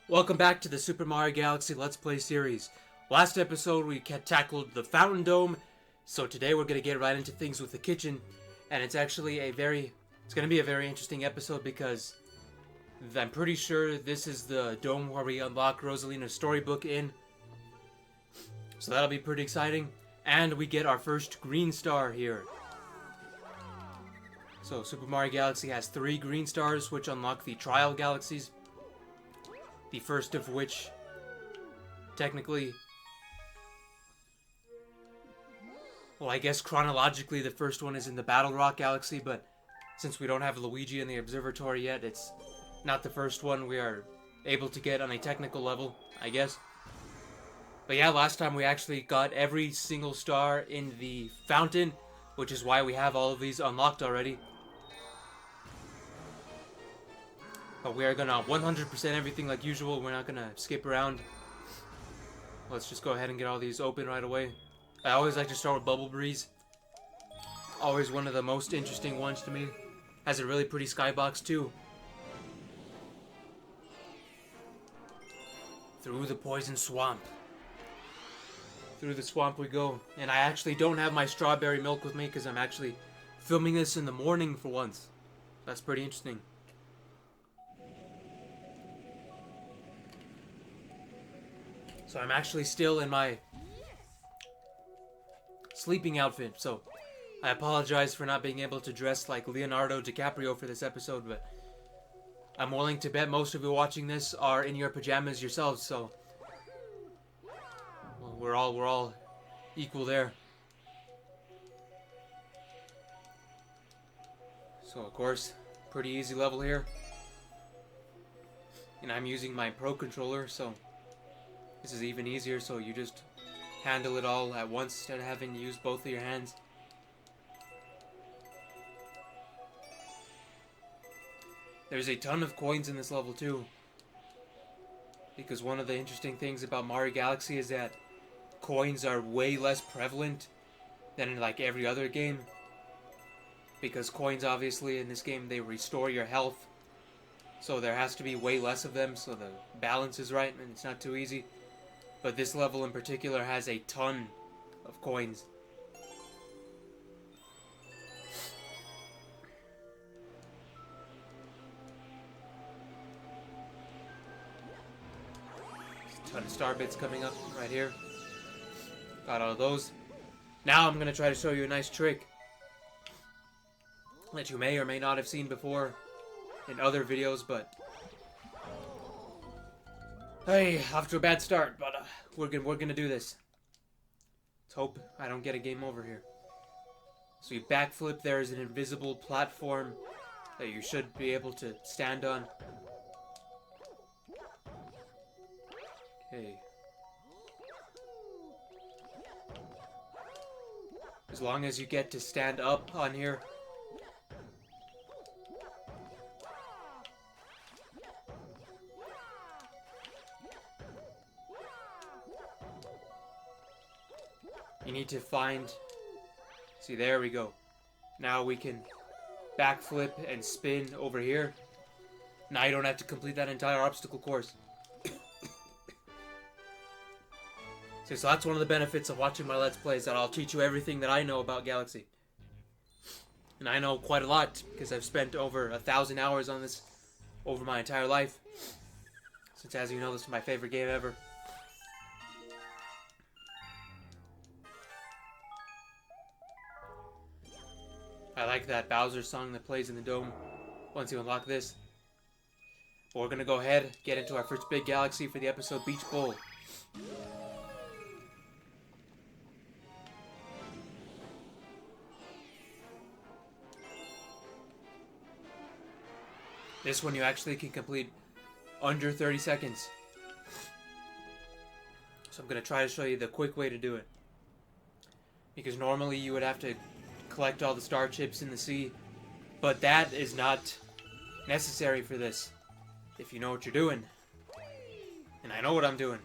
Welcome back to the Super Mario Galaxy Let's Play series. Last episode we tackled the Fountain Dome, so today we're going to get right into things with the kitchen, and it's actually it's going to be a very interesting episode because I'm pretty sure this is the dome where we unlock Rosalina's storybook in, so that'll be pretty exciting, and we get our first green star here. So Super Mario Galaxy has 3 green stars which unlock the trial galaxies. The first of which, technically, well, I guess chronologically the first one is in the Battle Rock Galaxy, but since we don't have Luigi in the observatory yet, it's not the first one we are able to get on a technical level, I guess. But yeah, last time we actually got every single star in the fountain, which is why we have all of these unlocked already. But we are gonna 100% everything like usual. We're not gonna skip around. Let's just go ahead and get all these open right away. I always like to start with Bubble Breeze. Always one of the most interesting ones to me. Has a really pretty skybox too. Through the poison swamp. Through the swamp we go. And I actually don't have my strawberry milk with me because I'm actually filming this in the morning for once. That's pretty interesting. So I'm actually still in my sleeping outfit, so I apologize for not being able to dress like Leonardo DiCaprio for this episode, but I'm willing to bet most of you watching this are in your pajamas yourselves, so well, we're all equal there. So of course, pretty easy level here. And I'm using my Pro controller, so this is even easier, so you just handle it all at once instead of having to use both of your hands. There's a ton of coins in this level too, because one of the interesting things about Mario Galaxy is that coins are way less prevalent than in like every other game, because coins obviously in this game they restore your health, so there has to be way less of them so the balance is right and it's not too easy. But this level in particular has a ton of coins. There's a ton of star bits coming up right here. Got all of those. Now I'm going to try to show you a nice trick that you may or may not have seen before in other videos, but hey, off to a bad start, but we're gonna do this. Let's hope I don't get a game over here. So you backflip. There is an invisible platform that you should be able to stand on. Okay. As long as you get to stand up on here. You need to find... See, there we go. Now we can backflip and spin over here. Now you don't have to complete that entire obstacle course. So that's one of the benefits of watching my Let's Plays, that I'll teach you everything that I know about Galaxy. And I know quite a lot, because I've spent over 1,000 hours on this over my entire life. Since, as you know, this is my favorite game ever. I like that Bowser song that plays in the dome once you unlock this. But we're going to go ahead, get into our first big galaxy for the episode, Beach Bowl. This one you actually can complete under 30 seconds. So I'm going to try to show you the quick way to do it. Because normally you would have to collect all the star chips in the sea, but that is not necessary for this if you know what you're doing. And I know what I'm doing,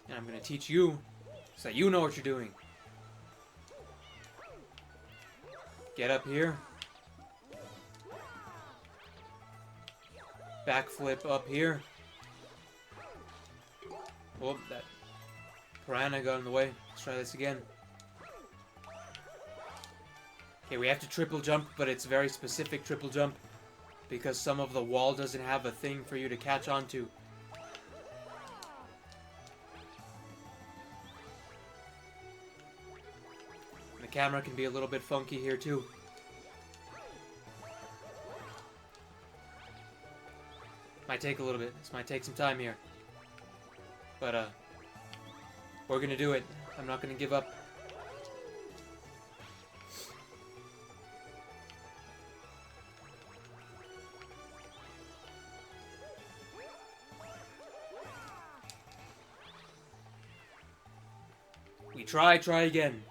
and I'm going to teach you so that you know what you're doing. Get up here, backflip up here, Oh, that piranha got in the way. Let's try this again. Okay, we have to triple jump, but it's very specific triple jump because some of the wall doesn't have a thing for you to catch onto. And the camera can be a little bit funky here too. Might take a little bit. This might take some time here. But, we're gonna do it. I'm not gonna give up. We try again.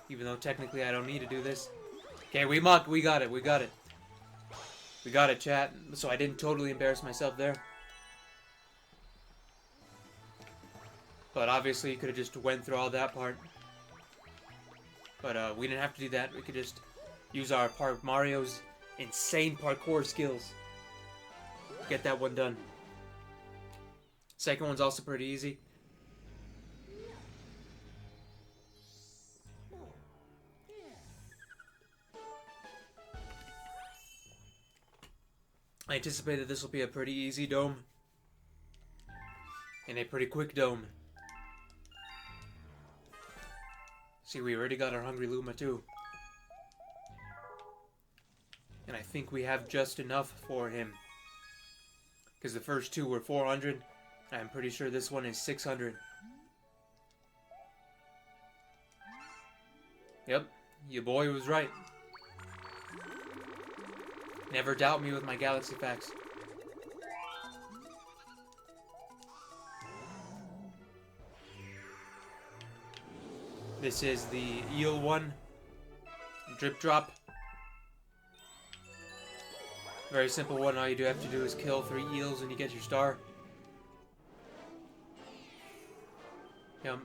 Even though technically I don't need to do this. Okay, we got it. We got it, chat. So I didn't totally embarrass myself there. But obviously you could have just went through all that part. But we didn't have to do that. We could just use our Mario's insane parkour skills. Get that one done. Second one's also pretty easy. I anticipate that this will be a pretty easy dome. And a pretty quick dome. See, we already got our Hungry Luma too. And I think we have just enough for him. Because the first two were 400. I'm pretty sure this one is 600. Yep, your boy was right. Never doubt me with my galaxy facts. This is the eel one. Drip drop. Very simple one. All you do have to do is kill 3 eels and you get your star. Yep.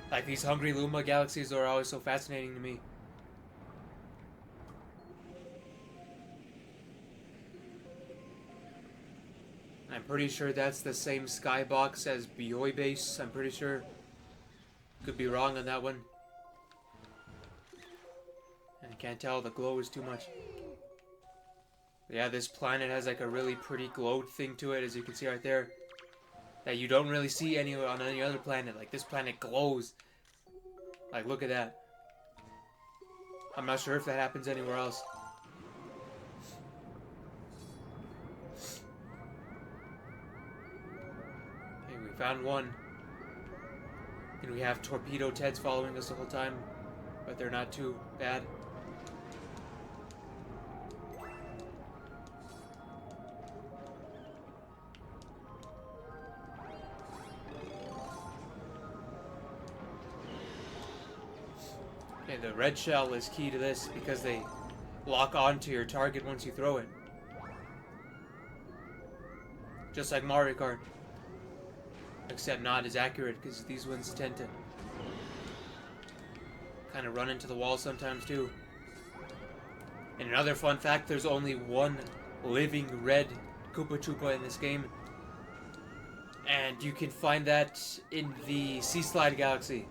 Like, these Hungry Luma galaxies are always so fascinating to me. I'm pretty sure that's the same skybox as Bioi Base. I'm pretty sure. Could be wrong on that one. And I can't tell, the glow is too much. Yeah, this planet has like a really pretty glowed thing to it, as you can see right there. That you don't really see anywhere on any other planet. Like, this planet glows. Like, look at that. I'm not sure if that happens anywhere else. Okay, we found one. And we have Torpedo Teds following us the whole time. But they're not too bad. Okay, the red shell is key to this because they lock onto your target once you throw it. Just like Mario Kart. Except not as accurate because these ones tend to kind of run into the wall sometimes too. And another fun fact, there's only one living red Koopa Troopa in this game. And you can find that in the Sea Slide Galaxy.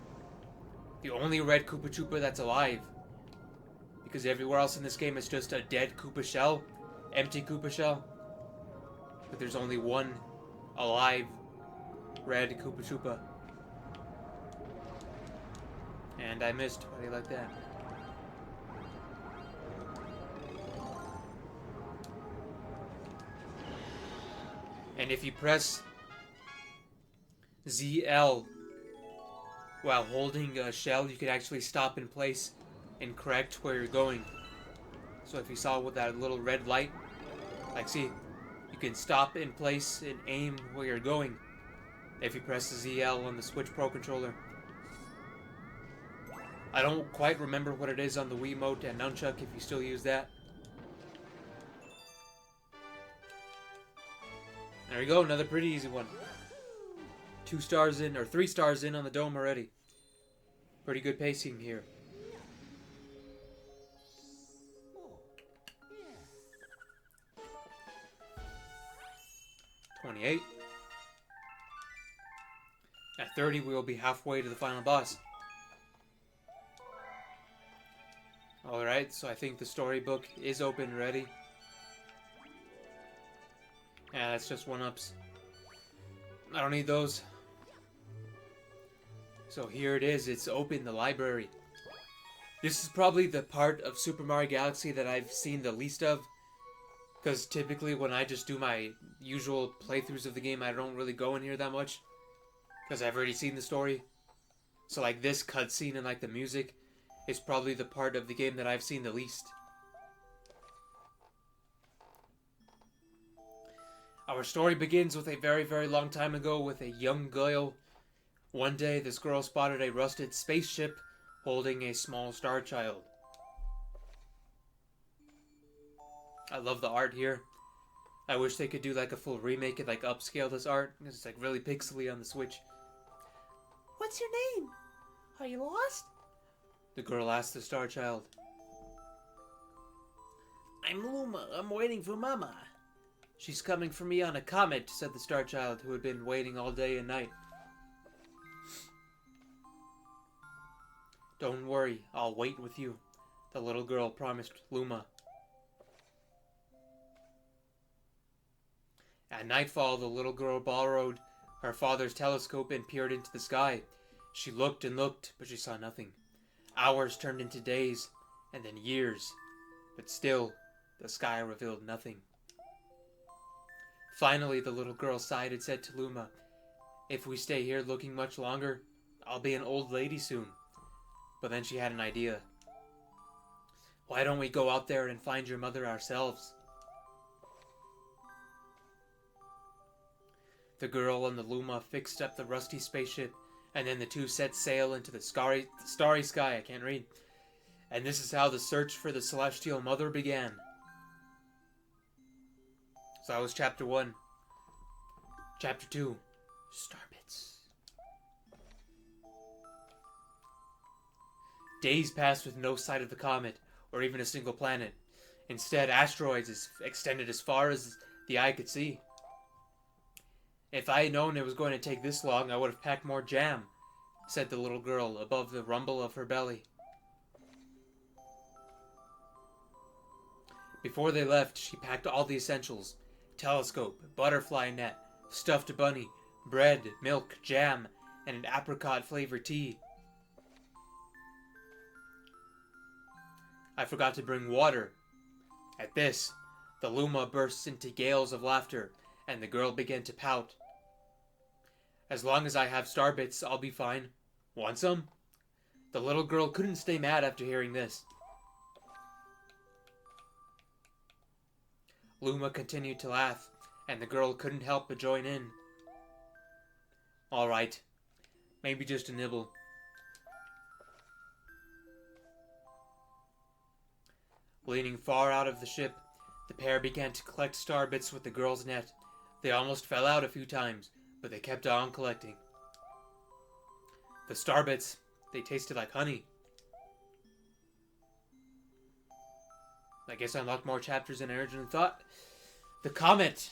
The only red Koopa Troopa that's alive. Because everywhere else in this game is just a dead Koopa shell. Empty Koopa shell. But there's only one alive red Koopa Troopa. And I missed. How do you like that? And if you press ZL while holding a shell, you can actually stop in place and correct where you're going. So if you saw with that little red light, like, see, you can stop in place and aim where you're going if you press the ZL on the Switch Pro controller. I don't quite remember what it is on the Wiimote and Nunchuck, if you still use that. There we go, another pretty easy one. 2 stars in, or 3 stars in on the dome already. Pretty good pacing here. 28. At 30, we will be halfway to the final boss. Alright, so I think the storybook is open and ready. Yeah, that's just 1-ups. I don't need those. So here it is, it's open, the library. This is probably the part of Super Mario Galaxy that I've seen the least of. Because typically when I just do my usual playthroughs of the game, I don't really go in here that much. Because I've already seen the story. So like this cutscene and like the music is probably the part of the game that I've seen the least. Our story begins with a very, very long time ago with a young girl. One day, this girl spotted a rusted spaceship holding a small star child. I love the art here. I wish they could do like a full remake and like upscale this art, because it's like really pixely on the Switch. What's your name? Are you lost? The girl asked the star child. I'm Luma. I'm waiting for Mama. She's coming for me on a comet, said the star child, who had been waiting all day and night. Don't worry, I'll wait with you, the little girl promised Luma. At nightfall, the little girl borrowed her father's telescope and peered into the sky. She looked and looked, but she saw nothing. Hours turned into days, and then years, but still, the sky revealed nothing. Finally, the little girl sighed and said to Luma, "If we stay here looking much longer, I'll be an old lady soon." But then she had an idea. "Why don't we go out there and find your mother ourselves?" The girl and the Luma fixed up the rusty spaceship, and then the two set sail into the starry sky. I can't read. And this is how the search for the Celestial Mother began. So that was Chapter 1. Chapter 2. Starbits. Days passed with no sight of the comet, or even a single planet. Instead, asteroids extended as far as the eye could see. "If I had known it was going to take this long, I would have packed more jam," said the little girl above the rumble of her belly. Before they left, she packed all the essentials: telescope, butterfly net, stuffed bunny, bread, milk, jam, and an apricot-flavored tea. "I forgot to bring water." At this, the Luma burst into gales of laughter, and the girl began to pout. "As long as I have starbits, I'll be fine. Want some?" The little girl couldn't stay mad after hearing this. Luma continued to laugh, and the girl couldn't help but join in. "All right, maybe just a nibble." Leaning far out of the ship, the pair began to collect starbits with the girl's net. They almost fell out a few times, but they kept on collecting. The starbits, they tasted like honey. I guess I unlocked more chapters than I originally thought. The comet!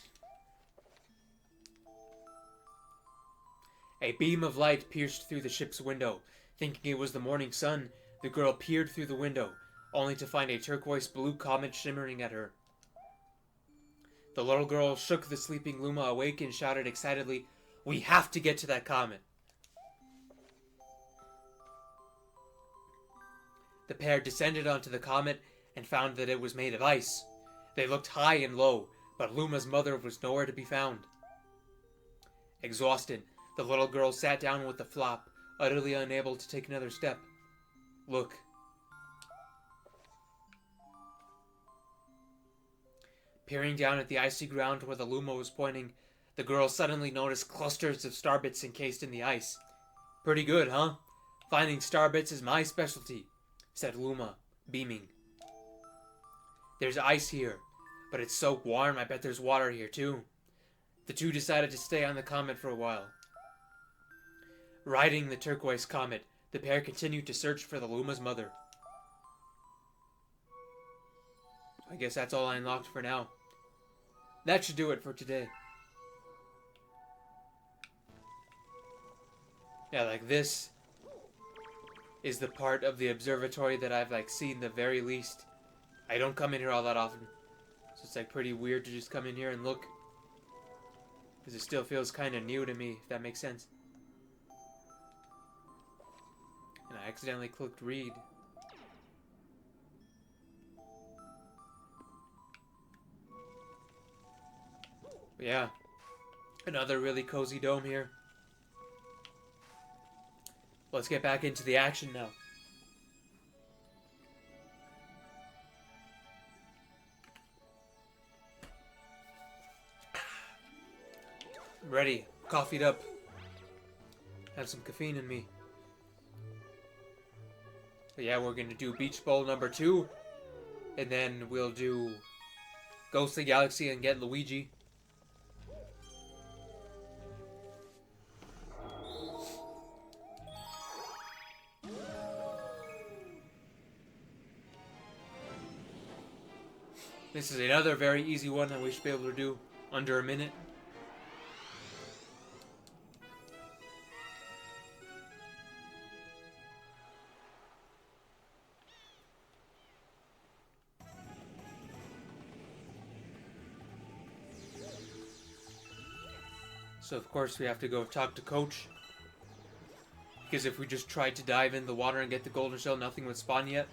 A beam of light pierced through the ship's window. Thinking it was the morning sun, the girl peered through the window, only to find a turquoise blue comet shimmering at her. The little girl shook the sleeping Luma awake and shouted excitedly, "We have to get to that comet!" The pair descended onto the comet and found that it was made of ice. They looked high and low, but Luma's mother was nowhere to be found. Exhausted, the little girl sat down with a flop, utterly unable to take another step. Look. Peering down at the icy ground where the Luma was pointing, the girl suddenly noticed clusters of starbits encased in the ice. "Pretty good, huh? Finding starbits is my specialty," said Luma, beaming. "There's ice here, but it's so warm I bet there's water here too." The two decided to stay on the comet for a while. Riding the turquoise comet, the pair continued to search for the Luma's mother. I guess that's all I unlocked for now. That should do it for today. Yeah, like this is the part of the observatory that I've like seen the very least. I don't come in here all that often. So it's like pretty weird to just come in here and look. Because it still feels kind of new to me, if that makes sense. And I accidentally clicked read. But yeah, another really cozy dome here. Let's get back into the action now. I'm ready, coffeeed up. Have some caffeine in me. But yeah, we're gonna do Beach Bowl number 2. And then we'll do Ghostly Galaxy and get Luigi. This is another very easy one that we should be able to do under a minute. So of course we have to go talk to Coach. Because if we just tried to dive in the water and get the golden shell, nothing would spawn yet.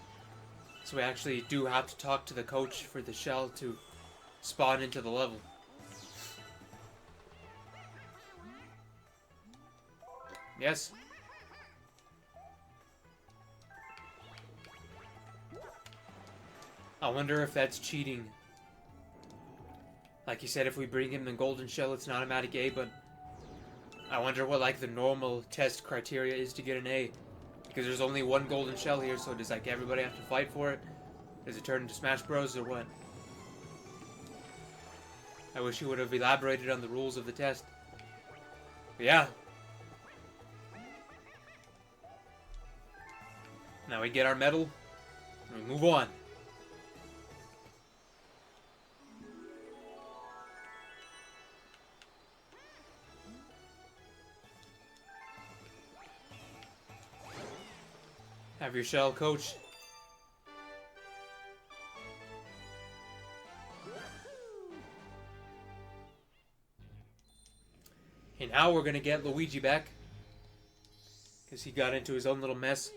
So we actually do have to talk to the coach for the shell to spawn into the level. Yes. I wonder if that's cheating. Like you said, if we bring him the golden shell, it's an automatic A, but I wonder what like the normal test criteria is to get an A. Because there's only one golden shell here, so does like everybody have to fight for it? Does it turn into Smash Bros or what? I wish he would have elaborated on the rules of the test. But yeah. Now we get our medal, and we move on. Have your shell, Coach. And now we're gonna get Luigi back. Because he got into his own little mess.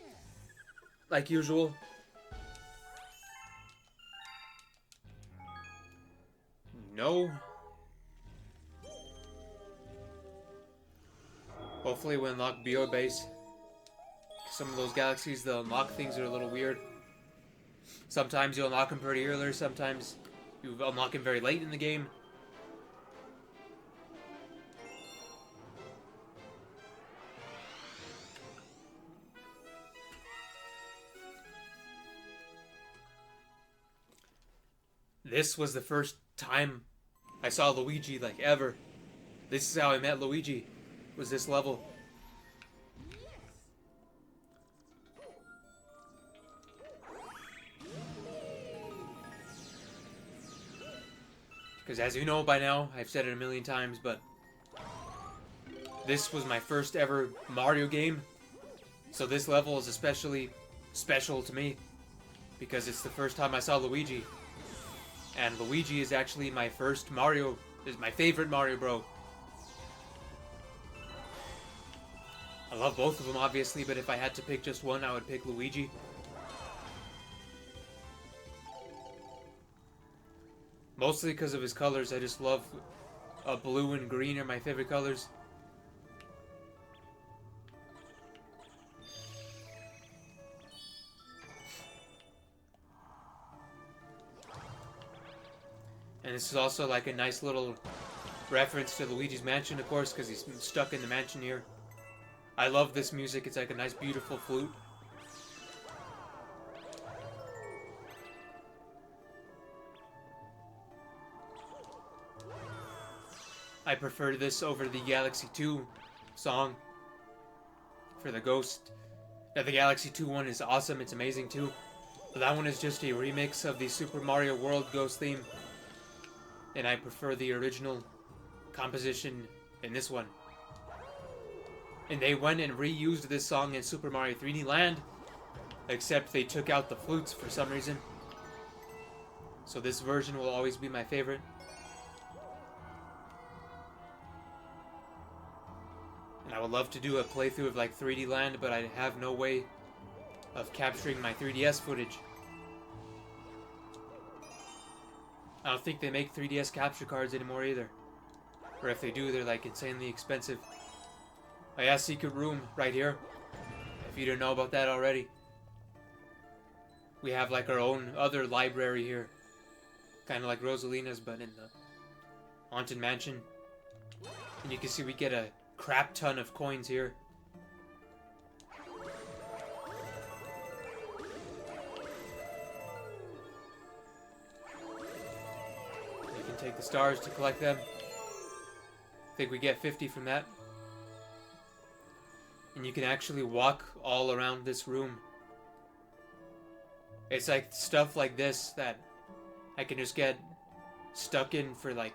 Like usual. No. Hopefully we unlock BO base. Some of those galaxies, the unlock things are a little weird. Sometimes you unlock them pretty early, sometimes you unlock them very late in the game. This was the first time I saw Luigi, like, ever. This is how I met Luigi, was this level. Because as you know by now, I've said it a million times, but this was my first ever Mario game. So this level is especially special to me because it's the first time I saw Luigi. And Luigi is actually my first Mario, is my favorite Mario Bro. I love both of them obviously, but if I had to pick just one, I would pick Luigi. Mostly because of his colors. I just love blue and green are my favorite colors. And this is also like a nice little reference to Luigi's Mansion, of course, because he's stuck in the mansion here. I love this music. It's like a nice, beautiful flute. I prefer this over the Galaxy 2 song for the Ghost. Yeah, the Galaxy 2 one is awesome. It's amazing too. But that one is just a remix of the Super Mario World Ghost theme. And I prefer the original composition in this one. And they went and reused this song in Super Mario 3D Land, except they took out the flutes for some reason. So this version will always be my favorite. And I would love to do a playthrough of like 3D Land, but I have no way of capturing my 3DS footage. I don't think they make 3DS capture cards anymore either. Or if they do, they're like insanely expensive. Oh yeah, secret room right here. If you didn't know about that already. We have like our own other library here. Kind of like Rosalina's, but in the Haunted Mansion. And you can see we get a crap ton of coins here. You can take the stars to collect them. I think we get 50 from that. And you can actually walk all around this room. It's like stuff like this that I can just get stuck in for like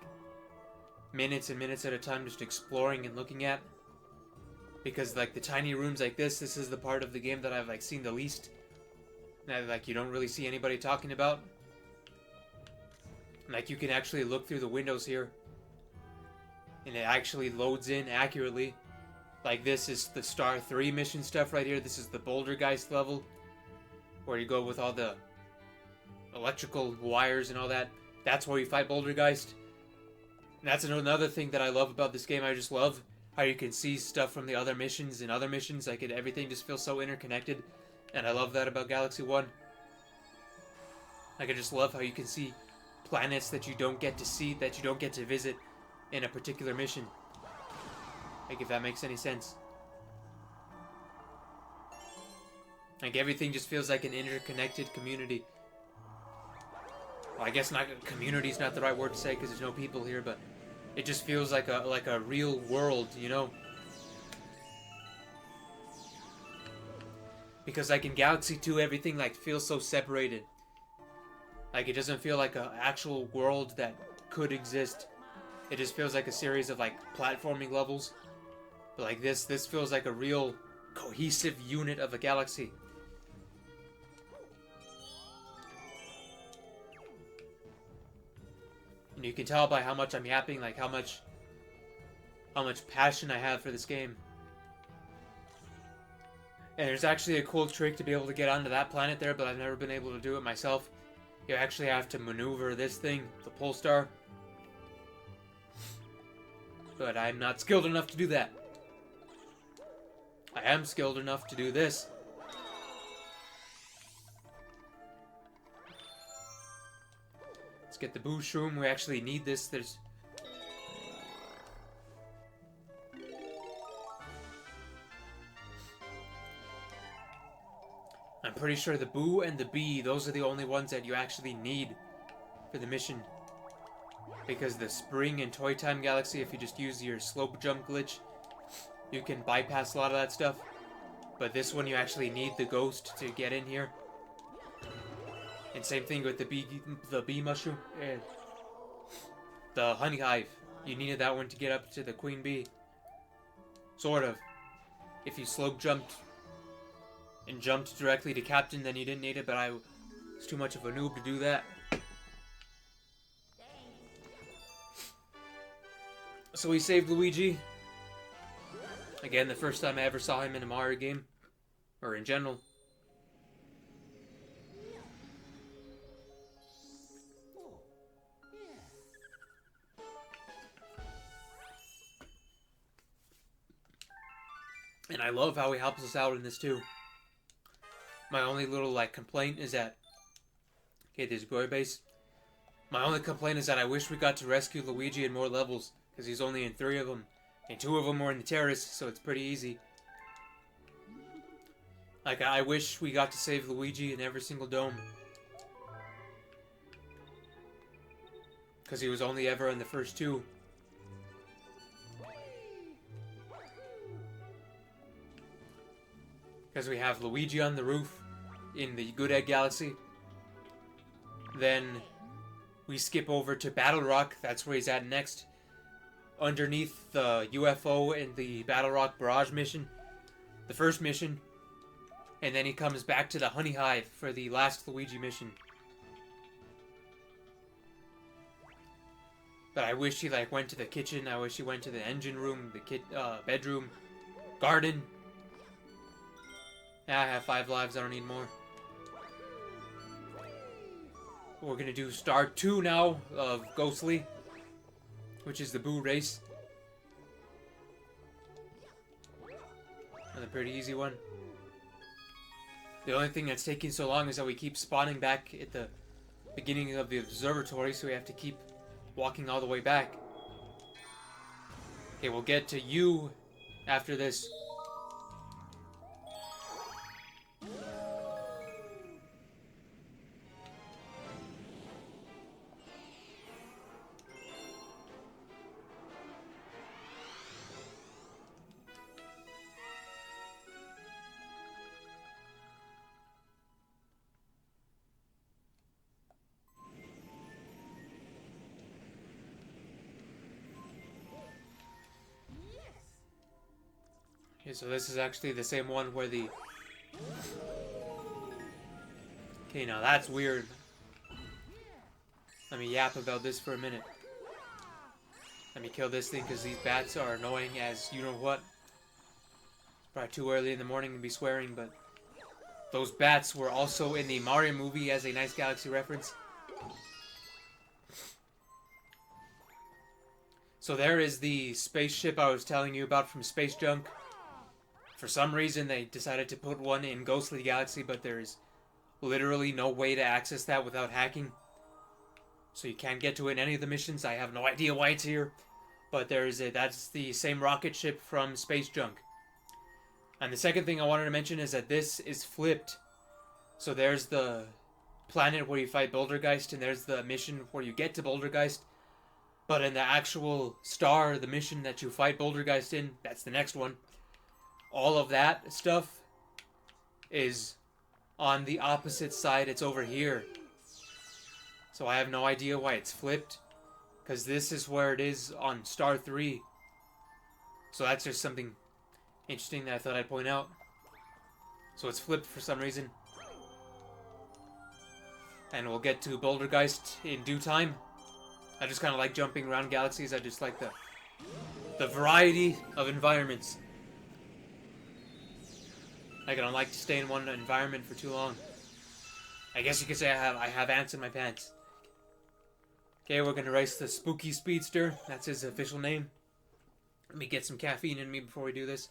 minutes and minutes at a time, just exploring and looking at. Because like the tiny rooms like this is the part of the game that I've like seen the least. That like you don't really see anybody talking about. Like you can actually look through the windows here. And it actually loads in accurately. Like this is the Star 3 mission stuff right here. This is the Bouldergeist level. Where you go with all the electrical wires and all that. That's where you fight Bouldergeist. And that's another thing that I love about this game. I just love how you can see stuff from the other missions and other missions. Like everything just feels so interconnected. And I love that about Galaxy 1. Like I just love how you can see planets that you don't get to see, that you don't get to visit in a particular mission. Like if that makes any sense. Like everything just feels like an interconnected community. Well, I guess not community's not the right word to say because there's no people here, but it just feels like a real world, you know? Because like in Galaxy 2, everything like feels so separated. Like it doesn't feel like an actual world that could exist. It just feels like a series of like platforming levels. But like this feels like a real cohesive unit of a galaxy. And you can tell by how much I'm yapping, like how much passion I have for this game. And there's actually a cool trick to be able to get onto that planet there, but I've never been able to do it myself. You actually have to maneuver this thing, the pole star. But I'm not skilled enough to do that. I am skilled enough to do this. Let's get the boost room. We actually need this. I'm pretty sure the Boo and the Bee, those are the only ones that you actually need for the mission. Because the Spring and Toy Time Galaxy, if you just use your slope jump glitch, you can bypass a lot of that stuff. But this one you actually need the ghost to get in here. And same thing with the bee mushroom. The honey hive. You needed that one to get up to the queen bee. Sort of. If you slope jumped and jumped directly to Captain, then you didn't need it, but I was too much of a noob to do that. So we saved Luigi. Again, the first time I ever saw him in a Mario game. Or in general. And I love how he helps us out in this too. My only little complaint is that... Okay, there's Glory Base. My only complaint is that I wish we got to rescue Luigi in more levels. Because he's only in 3 of them. And 2 of them were in the terrace, so it's pretty easy. Like, I wish we got to save Luigi in every single dome. Because he was only ever in the first 2. Because we have Luigi on the roof in the Good Egg Galaxy. Then we skip over to Battle Rock. That's where he's at next. underneath the UFO in the Battle Rock Barrage mission, the first mission, and then he comes back to the Honey Hive for the last Luigi mission. But I wish he like went to the kitchen. I wish he went to the engine room, the bedroom, garden. Yeah, I have 5 lives. I don't need more. We're gonna do Star 2 now of Ghostly, which is the Boo race. Another pretty easy one. The only thing that's taking so long is that we keep spawning back at the beginning of the observatory, so we have to keep walking all the way back. Okay, we'll get to you after this. Okay, so this is actually the same one where the... Okay, now that's weird. Let me yap about this for a minute. Let me kill this thing because these bats are annoying as you know what. It's probably too early in the morning to be swearing, but... Those bats were also in the Mario movie as a Nice Galaxy reference. So there is the spaceship I was telling you about from Space Junk. For some reason, they decided to put one in Ghostly Galaxy, but there's literally no way to access that without hacking. So you can't get to it in any of the missions. I have no idea why it's here. But that's the same rocket ship from Space Junk. And the second thing I wanted to mention is that this is flipped. So there's the planet where you fight Bouldergeist, and there's the mission where you get to Bouldergeist. But in the actual star, the mission that you fight Bouldergeist in, that's the next one. All of that stuff is on the opposite side. It's over here. So I have no idea why it's flipped. Because this is where it is on Star 3. So that's just something interesting that I thought I'd point out. So it's flipped for some reason. And we'll get to Bouldergeist in due time. I just kind of like jumping around galaxies. I just like the variety of environments. Like, I don't like to stay in one environment for too long. I guess you could say I have ants in my pants. Okay, we're gonna race the Spooky Speedster. That's his official name. Let me get some caffeine in me before we do this.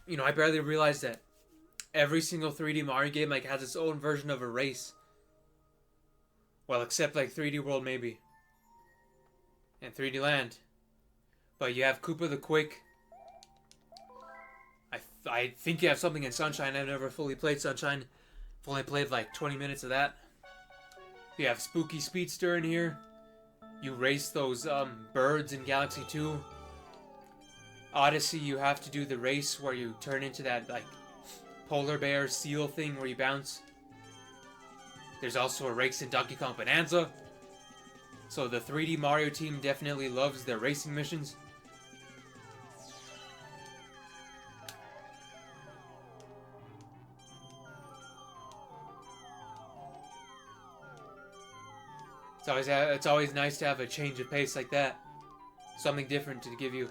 You know, I barely realized that every single 3D Mario game like has its own version of a race. Well, except like 3D World maybe. And 3D Land. But you have Koopa the Quick. I think you have something in Sunshine. I've never fully played Sunshine. I've only played like 20 minutes of that. You have Spooky Speedster in here. You race those birds in Galaxy 2. Odyssey, you have to do the race where you turn into that like polar bear seal thing where you bounce. There's also a race in Donkey Kong Bonanza. So the 3D Mario team definitely loves their racing missions. It's always nice to have a change of pace like that. Something different to give you.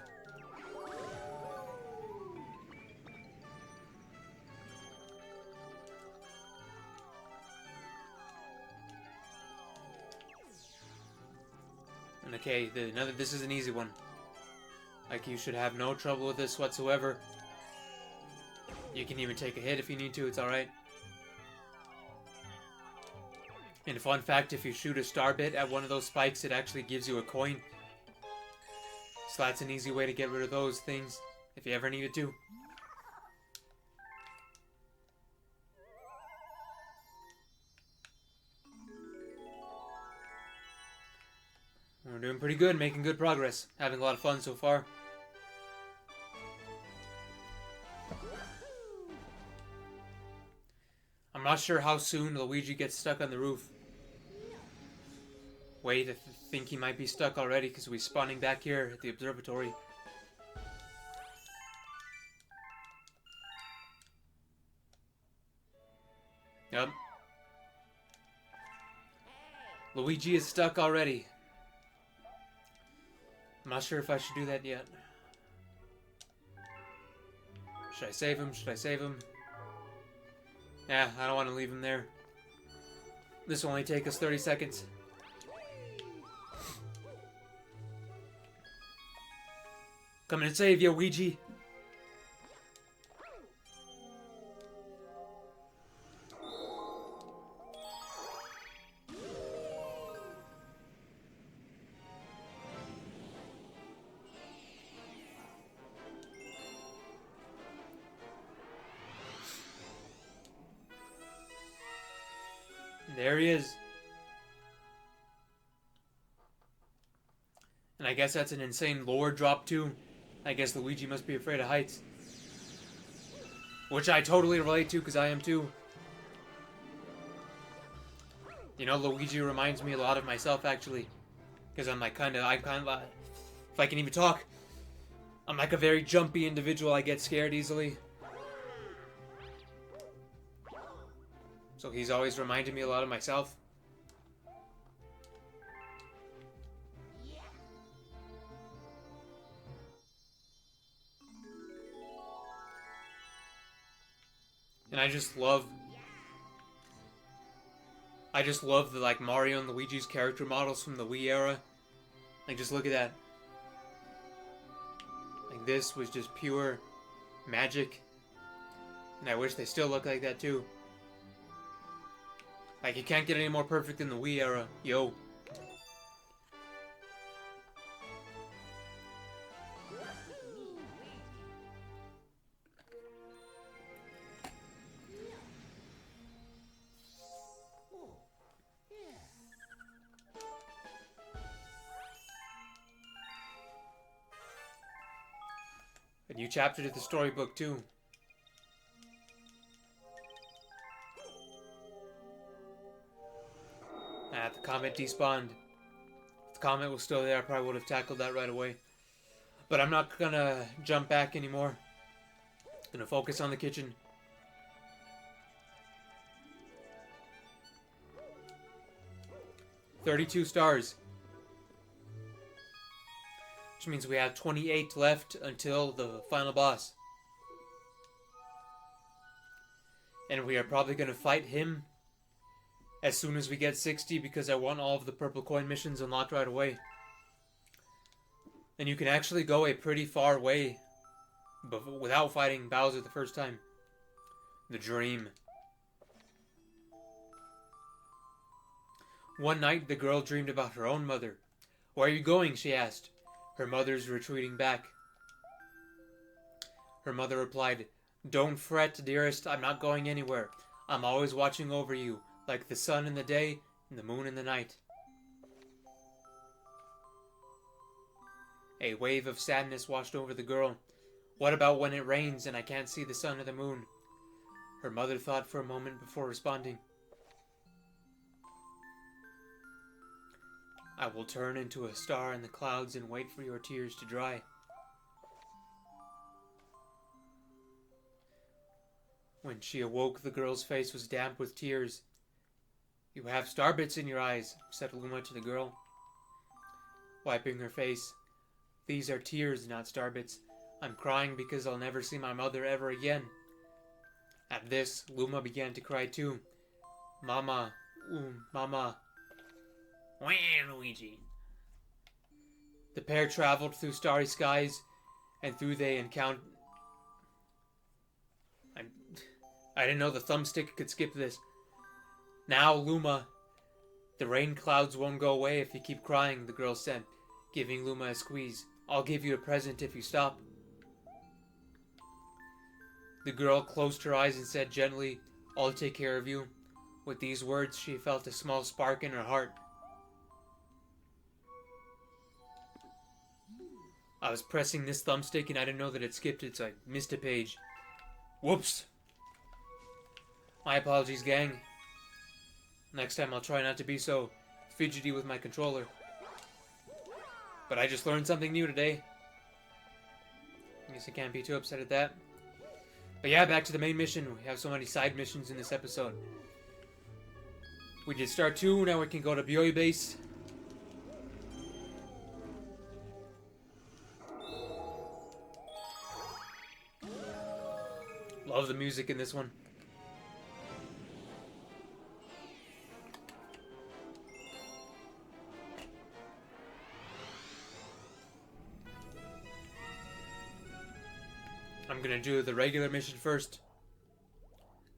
And okay, this is an easy one. Like, you should have no trouble with this whatsoever. You can even take a hit if you need to, it's alright. And a fun fact, if you shoot a star bit at one of those spikes, it actually gives you a coin. So that's an easy way to get rid of those things, if you ever needed to. We're doing pretty good, making good progress. Having a lot of fun so far. I'm I'm not sure how soon Luigi gets stuck on the roof. Wait, I think he might be stuck already because we're spawning back here at the observatory. Yep. Luigi is stuck already. I'm not sure if I should do that yet. Should I save him? Should I save him? Yeah, I don't want to leave him there. This will only take us 30 seconds. Coming to save you, Luigi. There he is. And I guess that's an insane lore drop too. I guess Luigi must be afraid of heights. Which I totally relate to because I am too. You know, Luigi reminds me a lot of myself actually. Because I'm like I'm kind of, if I can even talk, I'm like a very jumpy individual. I get scared easily. So he's always reminded me a lot of myself. And I just love the like Mario and Luigi's character models from the Wii era. Like just look at that. Like this was just pure magic. And I wish they still look like that too. Like, you can't get any more perfect than the Wii era. Yo. A new chapter to the storybook, too. The comet despawned. If the comet was still there, I probably would have tackled that right away. But I'm not gonna jump back anymore. Gonna focus on the kitchen. $32 stars. Which means we have 28 left until the final boss. And we are probably gonna fight him as soon as we get 60 because I want all of the purple coin missions unlocked right away. And you can actually go a pretty far way without fighting Bowser the first time. The dream. One night, the girl dreamed about her own mother. "Where are you going?" she asked. Her mother's retreating back. Her mother replied, "Don't fret, dearest, I'm not going anywhere. I'm always watching over you, like the sun in the day and the moon in the night." A wave of sadness washed over the girl. What about when it rains and I can't see the sun or the moon? Her mother thought for a moment before responding. "I will turn into a star in the clouds and wait for your tears to dry." When she awoke, the girl's face was damp with tears. "You have starbits in your eyes," said Luma to the girl, wiping her face. "These are tears, not starbits. I'm crying because I'll never see my mother ever again." At this, Luma began to cry too. "Mama, Mama." Wah, Luigi. The pair traveled through starry skies, and through they encountered... I didn't know the thumbstick could skip this. "Now, Luma, the rain clouds won't go away if you keep crying," the girl said, giving Luma a squeeze. "I'll give you a present if you stop." The girl closed her eyes and said gently, "I'll take care of you." With these words, she felt a small spark in her heart. I was pressing this thumbstick and I didn't know that it skipped it, so I missed a page. Whoops! My apologies, gang. Next time I'll try not to be so fidgety with my controller. But I just learned something new today. I guess I can't be too upset at that. But yeah, back to the main mission. We have so many side missions in this episode. We did Star 2, now we can go to Bioi Base. Love the music in this one. I'm gonna do the regular mission first,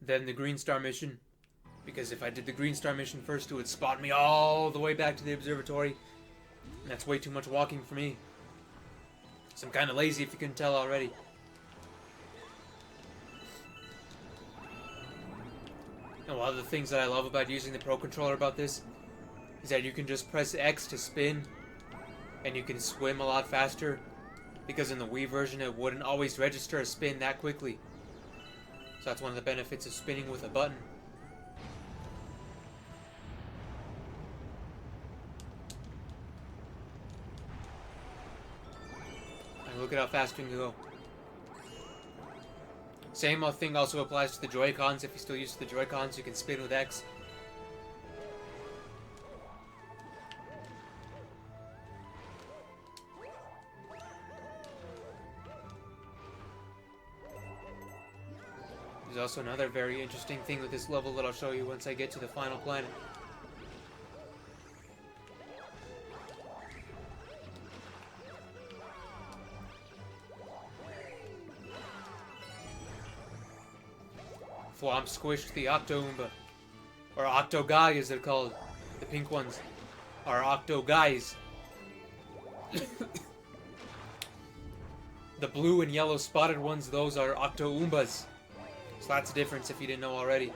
then the Green Star mission, because if I did the Green Star mission first, it would spot me all the way back to the observatory, and that's way too much walking for me. So I'm kinda lazy, if you couldn't tell already. And one of the things that I love about using the Pro Controller about this is that you can just press X to spin, and you can swim a lot faster, because in the Wii version it wouldn't always register a spin that quickly. So that's one of the benefits of spinning with a button. And look at how fast we can go. Same thing also applies to the Joy-Cons. If you still use the Joy-Cons, you can spin with X. There's also another very interesting thing with this level that I'll show you once I get to the final planet. Flomp squished the Octo-Oomba. Or Octo-Guy as they're called. The pink ones are Octo-Guys. The blue and yellow spotted ones, those are Octo-Oombas. So that's the difference if you didn't know already.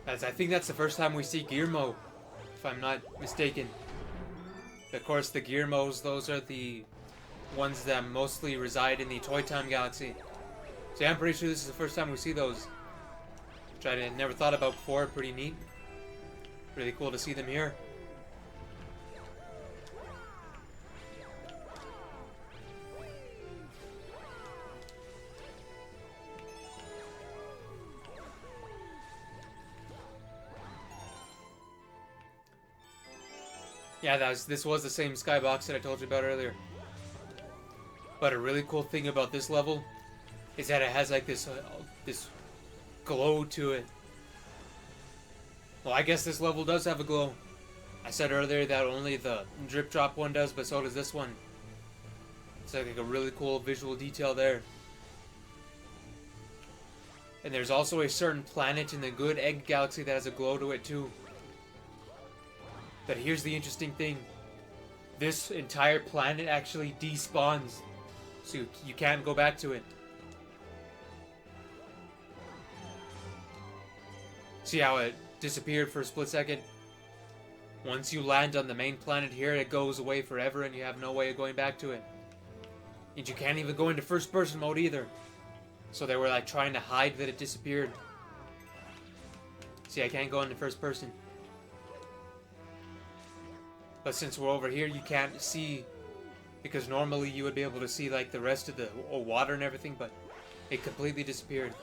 I think that's the first time we see Gearmo, if I'm not mistaken. Of course, the Gearmos, those are the ones that mostly reside in the Toy Time Galaxy. So yeah, I'm pretty sure this is the first time we see those. Which I never thought about before. Pretty neat. Really cool to see them here. Yeah, this was the same skybox that I told you about earlier. But a really cool thing about this level is that it has like this glow to it. Well, I guess this level does have a glow. I said earlier that only the drip drop one does, but so does this one. It's like a really cool visual detail there. And there's also a certain planet in the Good Egg Galaxy that has a glow to it too. But here's the interesting thing. This entire planet actually despawns. So you can't go back to it. See how it disappeared for a split second? Once you land on the main planet here, it goes away forever and you have no way of going back to it. And you can't even go into first person mode either. So they were like trying to hide that it disappeared. See, I can't go into first person. But since we're over here, you can't see, because normally you would be able to see like the rest of the water and everything, but it completely disappeared.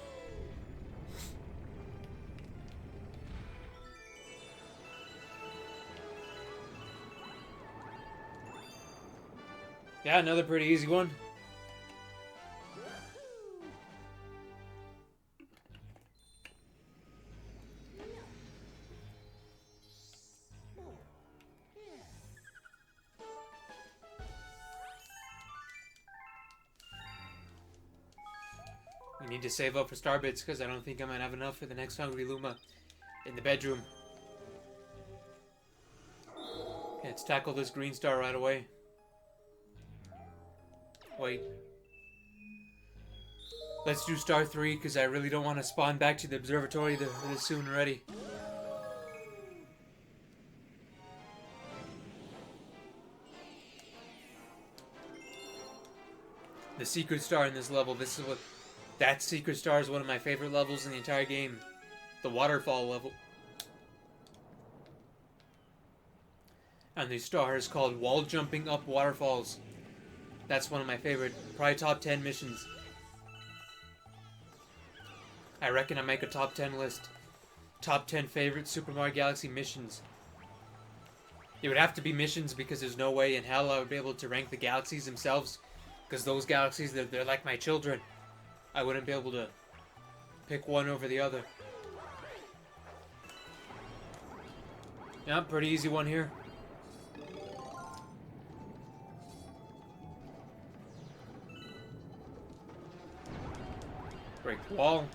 Yeah, another pretty easy one. We need to save up for star bits because I don't think I might have enough for the next Hungry Luma in the bedroom. Okay, let's tackle this green star right away. Wait. Let's do star 3 because I really don't want to spawn back to the observatory this soon already. The secret star in this level, that secret star is one of my favorite levels in the entire game. The waterfall level. And the star is called Wall Jumping Up Waterfalls. That's one of my favorite, probably top 10 missions. I reckon I make a top 10 list. Top 10 favorite Super Mario Galaxy missions. It would have to be missions because there's no way in hell I would be able to rank the galaxies themselves. Because those galaxies, they're like my children. I wouldn't be able to pick one over the other. Yeah, pretty easy one here. Break the wall.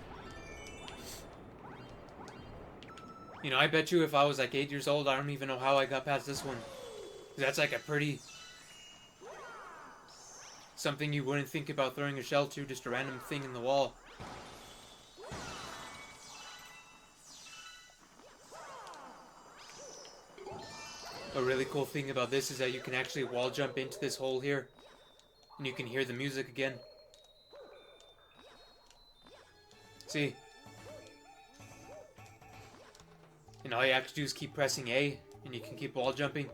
You know, I bet you if I was like 8 years old, I don't even know how I got past this one. That's like a pretty... something you wouldn't think about throwing a shell to, just a random thing in the wall. A really cool thing about this is that you can actually wall jump into this hole here. And you can hear the music again. See? And all you have to do is keep pressing A, and you can keep wall jumping.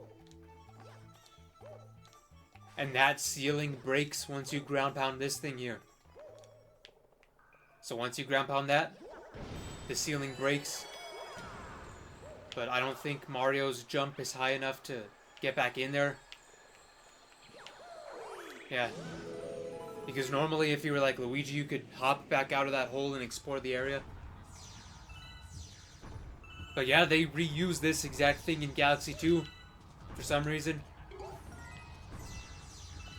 And that ceiling breaks once you ground pound this thing here. So once you ground pound that, the ceiling breaks. But I don't think Mario's jump is high enough to get back in there. Yeah. Because normally if you were like Luigi, you could hop back out of that hole and explore the area. But yeah, they reuse this exact thing in Galaxy 2 for some reason.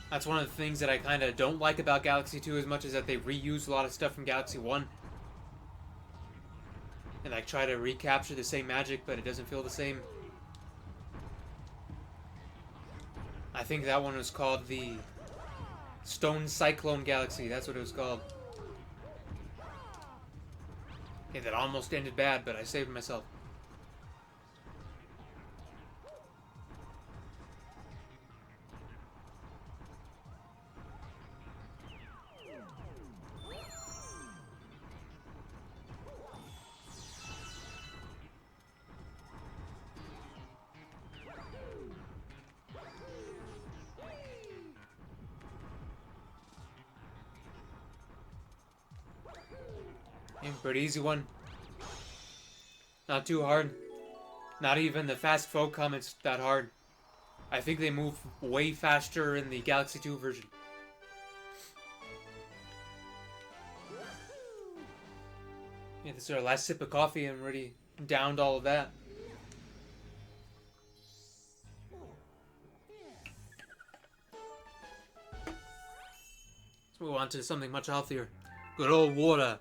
That's one of the things that I kind of don't like about Galaxy 2 as much as that they reuse a lot of stuff from Galaxy 1. And like try to recapture the same magic, but it doesn't feel the same. I think that one was called the Stone Cyclone Galaxy. That's what it was called. Okay, that almost ended bad, but I saved myself. Pretty easy one. Not too hard. Not even the fast folk comments that hard. I think they move way faster in the Galaxy 2 version. Yeah, this is our last sip of coffee and already downed all of that. Let's move on to something much healthier. Good old water.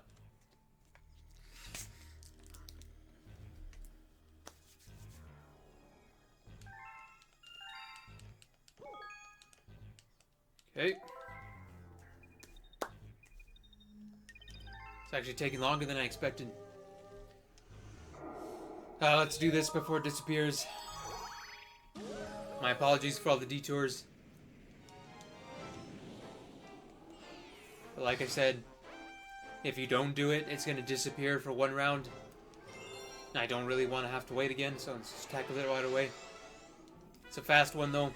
Okay. It's actually taking longer than I expected. Let's do this before it disappears. My apologies for all the detours. But like I said, if you don't do it, it's going to disappear for one round. I don't really want to have to wait again, so let's just tackle it right away. It's a fast one though.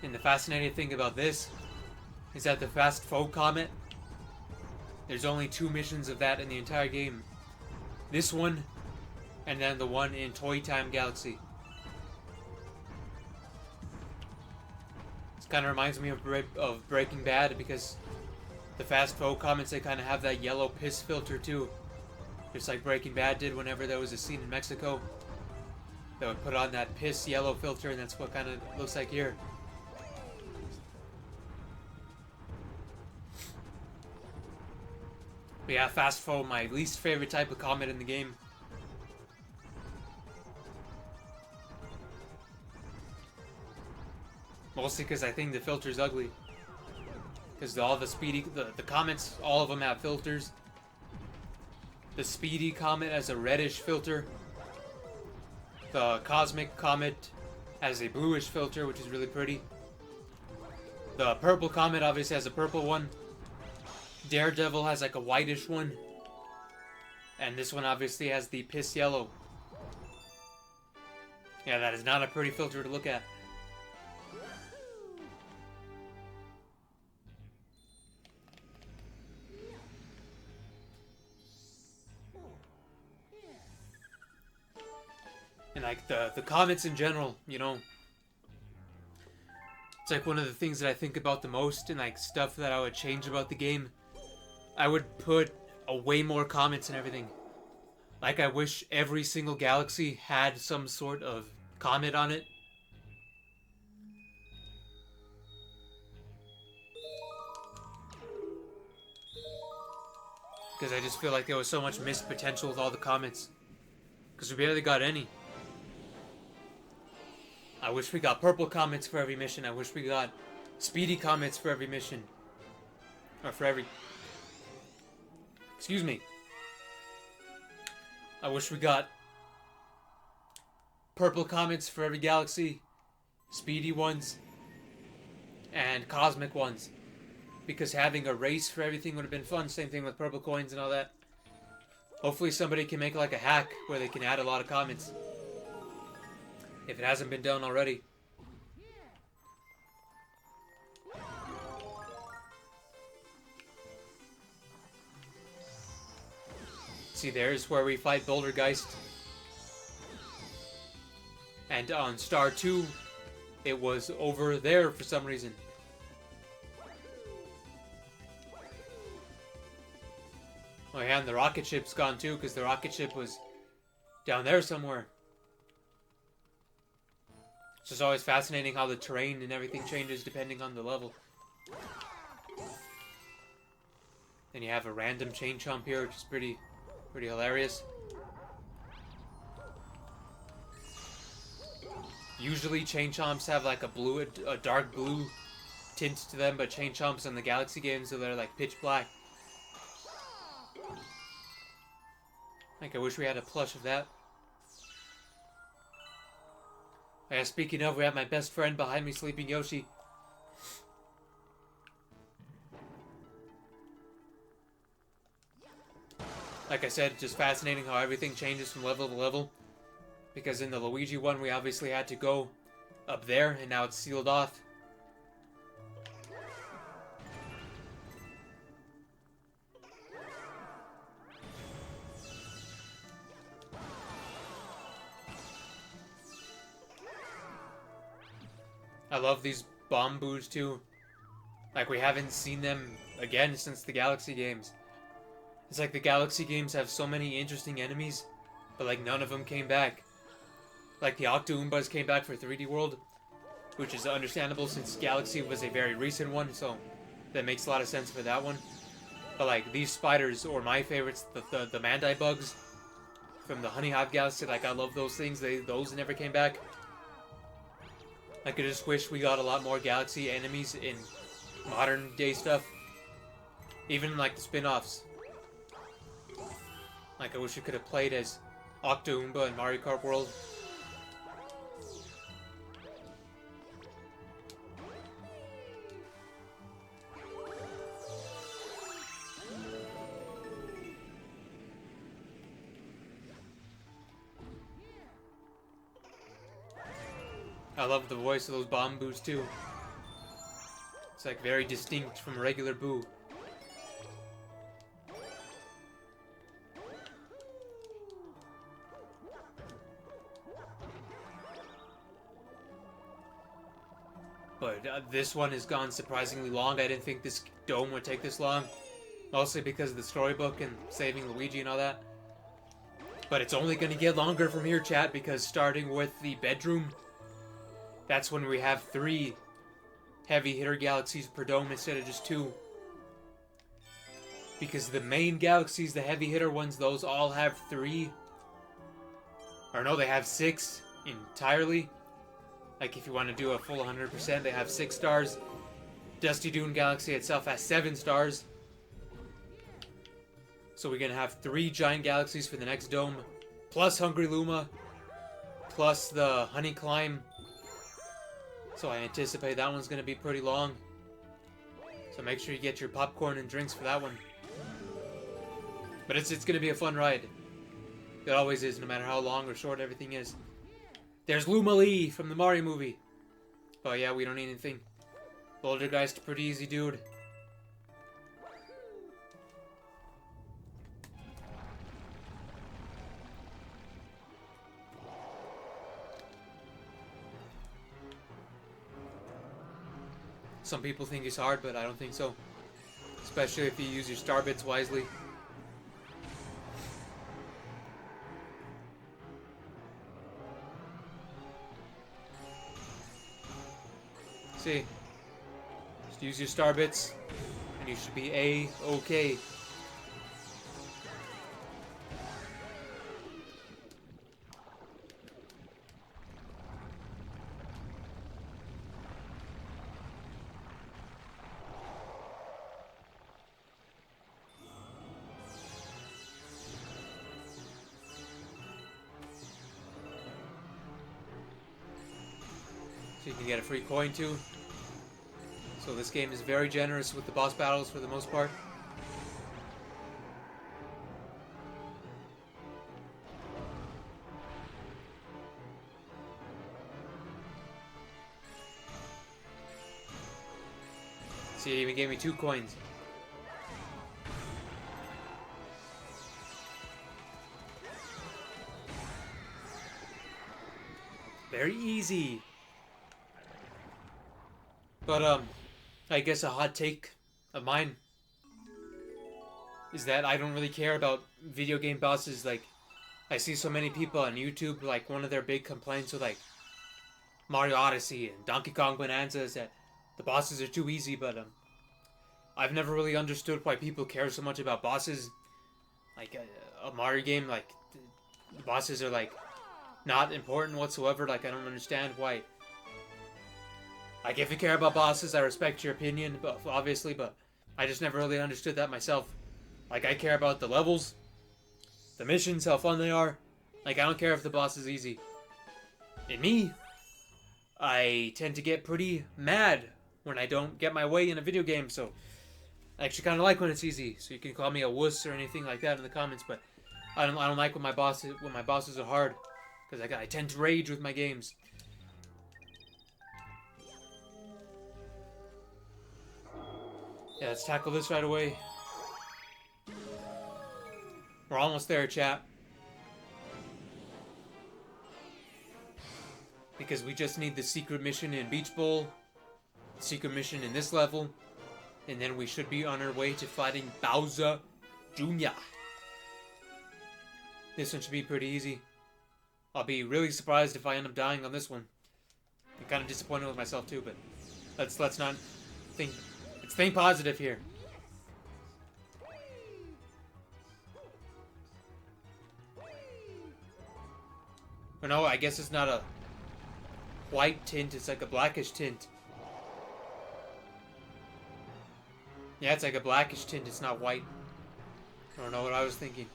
And the fascinating thing about this is that the Fast Foe Comet, there's only 2 missions of that in the entire game. This one, and then the one in Toy Time Galaxy. This kind of reminds me of Breaking Bad because the Fast Foe Comets, they kind of have that yellow piss filter too. Just like Breaking Bad did whenever there was a scene in Mexico. They would put on that piss yellow filter, and that's what kind of looks like here. But yeah, Fast Foe, my least favorite type of comet in the game. Mostly because I think the filter's ugly. Because all the speedy, the comets, all of them have filters. The speedy comet has a reddish filter. The cosmic comet has a bluish filter, which is really pretty. The purple comet obviously has a purple one. Daredevil has like a whitish one. And this one obviously has the piss yellow. Yeah, that is not a pretty filter to look at. And like the comets in general, you know. It's like one of the things that I think about the most, and like stuff that I would change about the game. I would put way more comets and everything. Like I wish every single galaxy had some sort of comet on it. Because I just feel like there was so much missed potential with all the comets. Because we barely got any. I wish we got purple comets for every mission. I wish we got speedy comets for every mission. Or for every... Excuse me. I wish we got purple comets for every galaxy, speedy ones, and cosmic ones. Because having a race for everything would have been fun. Same thing with purple coins and all that. Hopefully somebody can make like a hack where they can add a lot of comets. If it hasn't been done already. See, there's where we fight Bouldergeist. And on Star 2, it was over there for some reason. Oh yeah, and the rocket ship's gone too, because the rocket ship was down there somewhere. It's just always fascinating how the terrain and everything changes depending on the level. Then you have a random chain chomp here, which is pretty hilarious. Usually chain chomps have like a dark blue tint to them, but chain chomps in the Galaxy games, so they're like pitch black. Like I wish we had a plush of that. Yeah, speaking of, we have my best friend behind me, Sleeping Yoshi. Like I said, it's just fascinating how everything changes from level to level. Because in the Luigi one, we obviously had to go up there, and now it's sealed off. I love these bomb boos too. Like we haven't seen them again since the Galaxy games. It's like the Galaxy games have so many interesting enemies, but like none of them came back. Like the Octo-Oombas came back for 3D World, which is understandable since Galaxy was a very recent one, so that makes a lot of sense for that one. But like these spiders, or my favorites, the Mandai bugs from the Honey Hive Galaxy, like I love those things. Those never came back. Like I just wish we got a lot more Galaxy enemies in modern day stuff. Even like the spin-offs. Like I wish we could have played as Octo-Oomba in Mario Kart World. I love the voice of those bomb boos too. It's like very distinct from regular boo. But this one has gone surprisingly long. I didn't think this dome would take this long. Mostly because of the storybook and saving Luigi and all that. But it's only going to get longer from here, chat, because starting with the bedroom, that's when we have 3 heavy hitter galaxies per dome instead of just 2. Because the main galaxies, the heavy hitter ones, those all have 3. Or no, they have 6 entirely. Like if you want to do a full 100%, they have 6 stars. Dusty Dune Galaxy itself has 7 stars. So we're going to have 3 giant galaxies for the next dome, plus Hungry Luma, plus the Honey Climb. So I anticipate that one's going to be pretty long. So make sure you get your popcorn and drinks for that one. But it's going to be a fun ride. It always is, no matter how long or short everything is. There's Luma Lee from the Mario movie. Oh yeah, we don't need anything. Bouldergeist, pretty easy dude. Some people think he's hard, but I don't think so. Especially if you use your star bits wisely. See, just use your star bits, and you should be A-okay. So you can get a free coin too. So this game is very generous with the boss battles for the most part. See, it even gave me 2 coins. Very easy. But, I guess a hot take of mine is that I don't really care about video game bosses. Like, I see so many people on YouTube, like, one of their big complaints with, like, Mario Odyssey and Donkey Kong Bonanza is that the bosses are too easy, but, I've never really understood why people care so much about bosses. Like, a Mario game, like, the bosses are, like, not important whatsoever. Like, I don't understand why. Like, if you care about bosses, I respect your opinion, but obviously, but I just never really understood that myself. Like, I care about the levels, the missions, how fun they are. Like, I don't care if the boss is easy. In me, I tend to get pretty mad when I don't get my way in a video game, so I actually kind of like when it's easy. So you can call me a wuss or anything like that in the comments, but I don't like when my bosses are hard, because I tend to rage with my games. Yeah, let's tackle this right away. We're almost there, chat. Because we just need the secret mission in Beach Bowl, secret mission in this level, and then we should be on our way to fighting Bowser Jr. This one should be pretty easy. I'll be really surprised if I end up dying on this one. I'm kind of disappointed with myself too, but let's not think. Let's think positive here. Or no, I guess it's not a white tint, it's like a blackish tint. Yeah, it's like a blackish tint, it's not white. I don't know what I was thinking.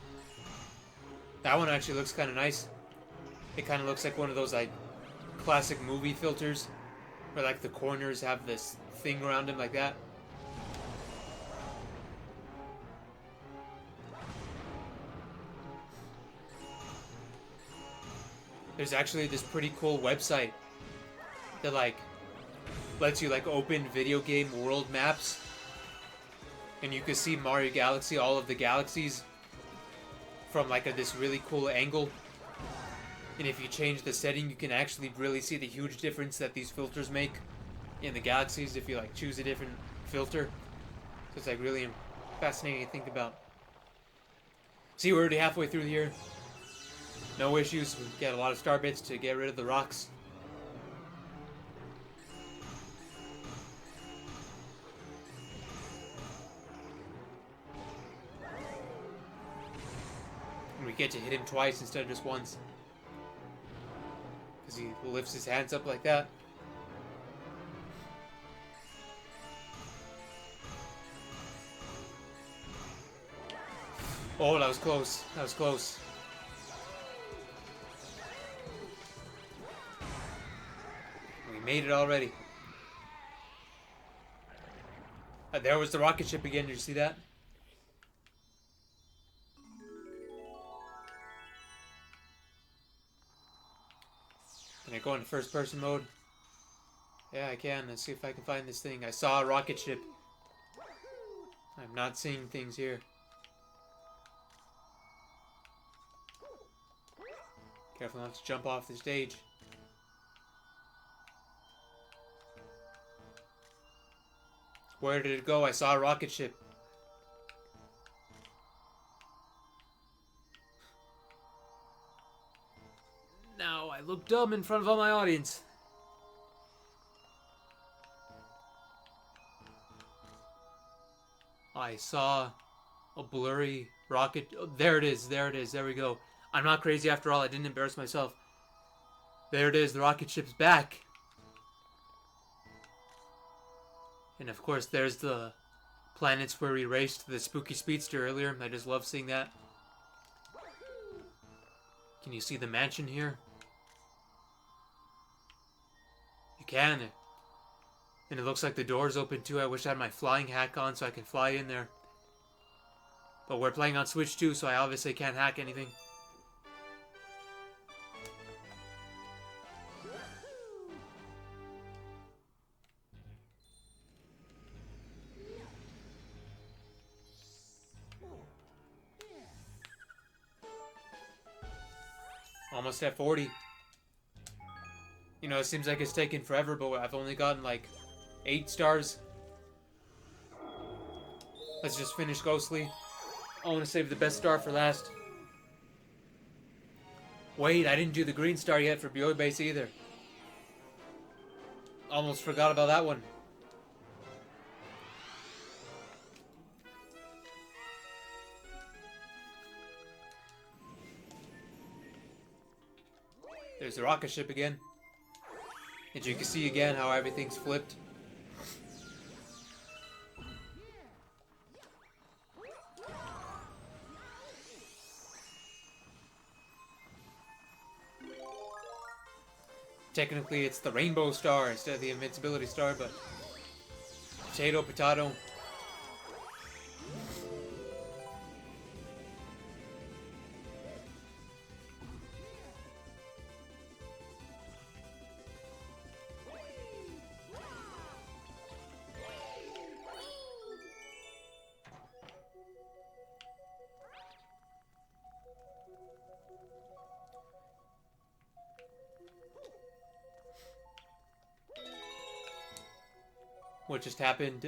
That one actually looks kind of nice. It kind of looks like one of those, like, classic movie filters, where, like, the corners have this thing around them like that. There's actually this pretty cool website that, like, lets you, like, open video game world maps, and you can see Mario Galaxy, all of the galaxies, from, like, this really cool angle. And if you change the setting, you can actually really see the huge difference that these filters make in the galaxies if you, like, choose a different filter. So it's, like, really fascinating to think about. See, we're already halfway through here. No issues. We get a lot of star bits to get rid of the rocks. And we get to hit him twice instead of just once. Because he lifts his hands up like that. Oh, that was close. That was close. We made it already. There was the rocket ship again. Did you see that? Can I go into first person mode? Yeah, I can. Let's see if I can find this thing. I saw a rocket ship. I'm not seeing things here. Careful not to jump off the stage. Where did it go? I saw a rocket ship. Now I look dumb in front of all my audience. I saw a blurry rocket. Oh, there it is. There it is. There we go. I'm not crazy after all. I didn't embarrass myself. There it is. The rocket ship's back. And of course, there's the planets where we raced the spooky speedster earlier. I just love seeing that. Can you see the mansion here? You can. And it looks like the door's open too. I wish I had my flying hack on so I can fly in there. But we're playing on Switch too, so I obviously can't hack anything. Almost at 40. You know, it seems like it's taken forever, but I've only gotten like 8 stars. Let's just finish Ghostly. I want to save the best star for last. Wait, I didn't do the green star yet for Bioy Base either. Almost forgot about that one. There's the rocket ship again. And you can see again how everything's flipped. Technically, it's the rainbow star instead of the invincibility star, but potato, potato. What just happened,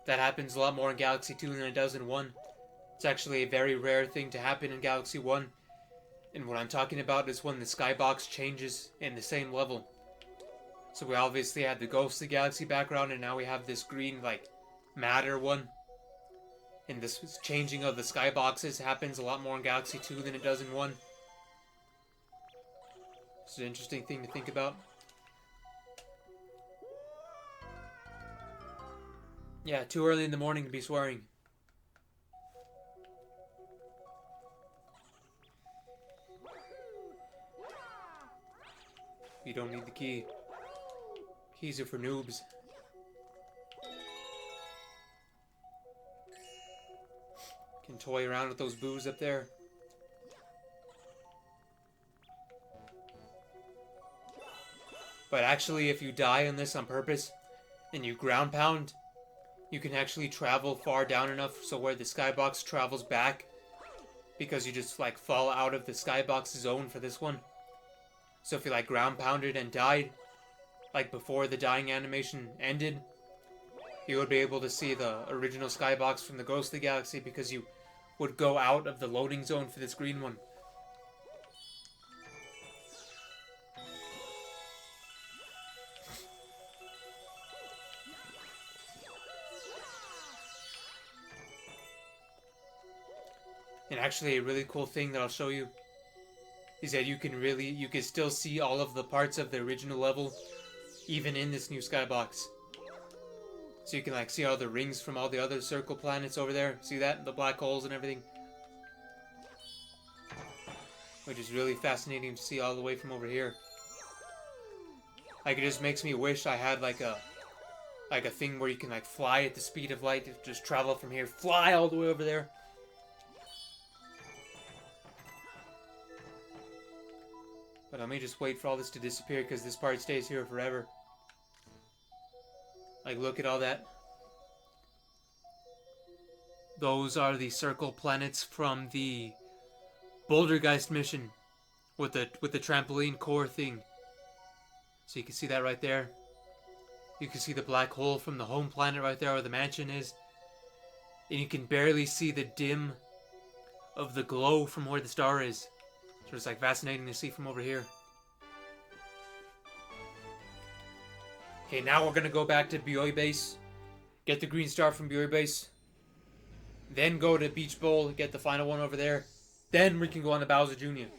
that happens a lot more in Galaxy 2 than it does in 1. It's actually a very rare thing to happen in Galaxy 1. And what I'm talking about is when the skybox changes in the same level. So we obviously had the Ghostly Galaxy background, and now we have this green, like, matter one. And this changing of the skyboxes happens a lot more in Galaxy 2 than it does in 1. It's an interesting thing to think about. Yeah, too early in the morning to be swearing. You don't need the key. Keys are for noobs. Can toy around with those boos up there. But actually, if you die on this on purpose, and you ground pound, you can actually travel far down enough so where the skybox travels back, because you just like fall out of the skybox zone for this one. So if you like ground pounded and died, like before the dying animation ended, you would be able to see the original skybox from the Ghostly Galaxy because you would go out of the loading zone for this green one. And actually, a really cool thing that I'll show you is that you can still see all of the parts of the original level, even in this new skybox. So you can like see all the rings from all the other circle planets over there. See that? The black holes and everything. Which is really fascinating to see all the way from over here. Like, it just makes me wish I had like a thing where you can like fly at the speed of light, just travel from here, fly all the way over there. But let me just wait for all this to disappear because this part stays here forever. Like, look at all that. Those are the circle planets from the Bouldergeist mission with the trampoline core thing. So you can see that right there. You can see the black hole from the home planet right there where the mansion is. And you can barely see the dim of the glow from where the star is. So it's like fascinating to see from over here. Okay, now we're gonna go back to Bioi Base. Get the green star from Bioi Base. Then go to Beach Bowl, get the final one over there. Then we can go on to Bowser Jr.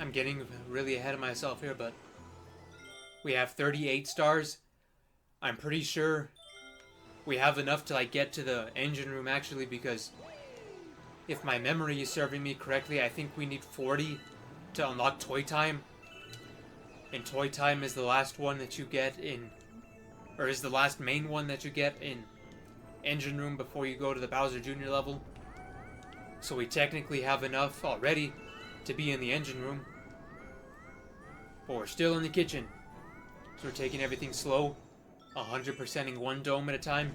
I'm getting really ahead of myself here, but we have 38 stars. I'm pretty sure we have enough to like get to the engine room actually, because if my memory is serving me correctly, I think we need 40 to unlock Toy Time. And Toy Time is the last one that you get in, or is the last main one that you get in engine room before you go to the Bowser Jr. level. So we technically have enough already to be in the engine room. But we're still in the kitchen. So we're taking everything slow, 100%ing one dome at a time.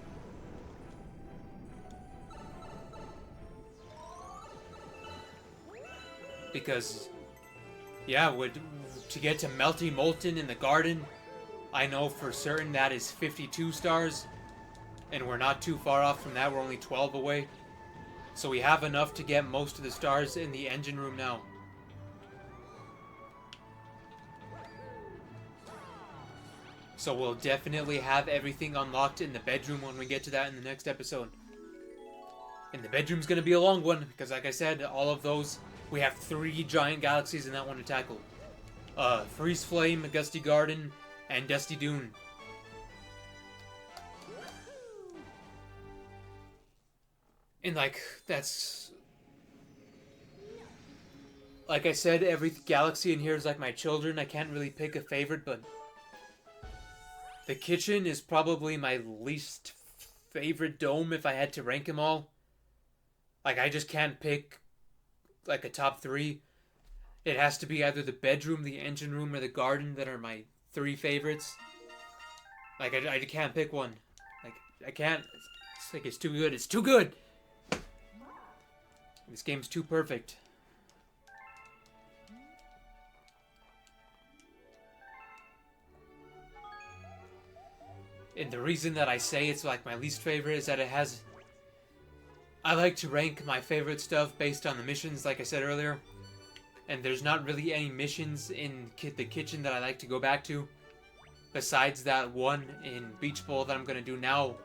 Because, yeah, to get to Melty Molten in the garden, I know for certain that is 52 stars. And we're not too far off from that, we're only 12 away. So we have enough to get most of the stars in the engine room now. So we'll definitely have everything unlocked in the bedroom when we get to that in the next episode. And the bedroom's going to be a long one, because like I said, all of those, we have 3 giant galaxies in that one to tackle. Freeze Flame, Gusty Garden, and Dusty Dune. And like, that's... Like I said, every galaxy in here is like my children. I can't really pick a favorite, but... The kitchen is probably my least favorite dome if I had to rank them all. Like, I just can't pick, like, a top 3. It has to be either the bedroom, the engine room, or the garden that are my 3 favorites. Like, I can't pick one. Like, I can't. It's like, it's too good. It's too good! This game's too perfect. And the reason that I say it's like my least favorite is that it has... I like to rank my favorite stuff based on the missions, like I said earlier. And there's not really any missions in the kitchen that I like to go back to. Besides that one in Beach Bowl that I'm going to do now.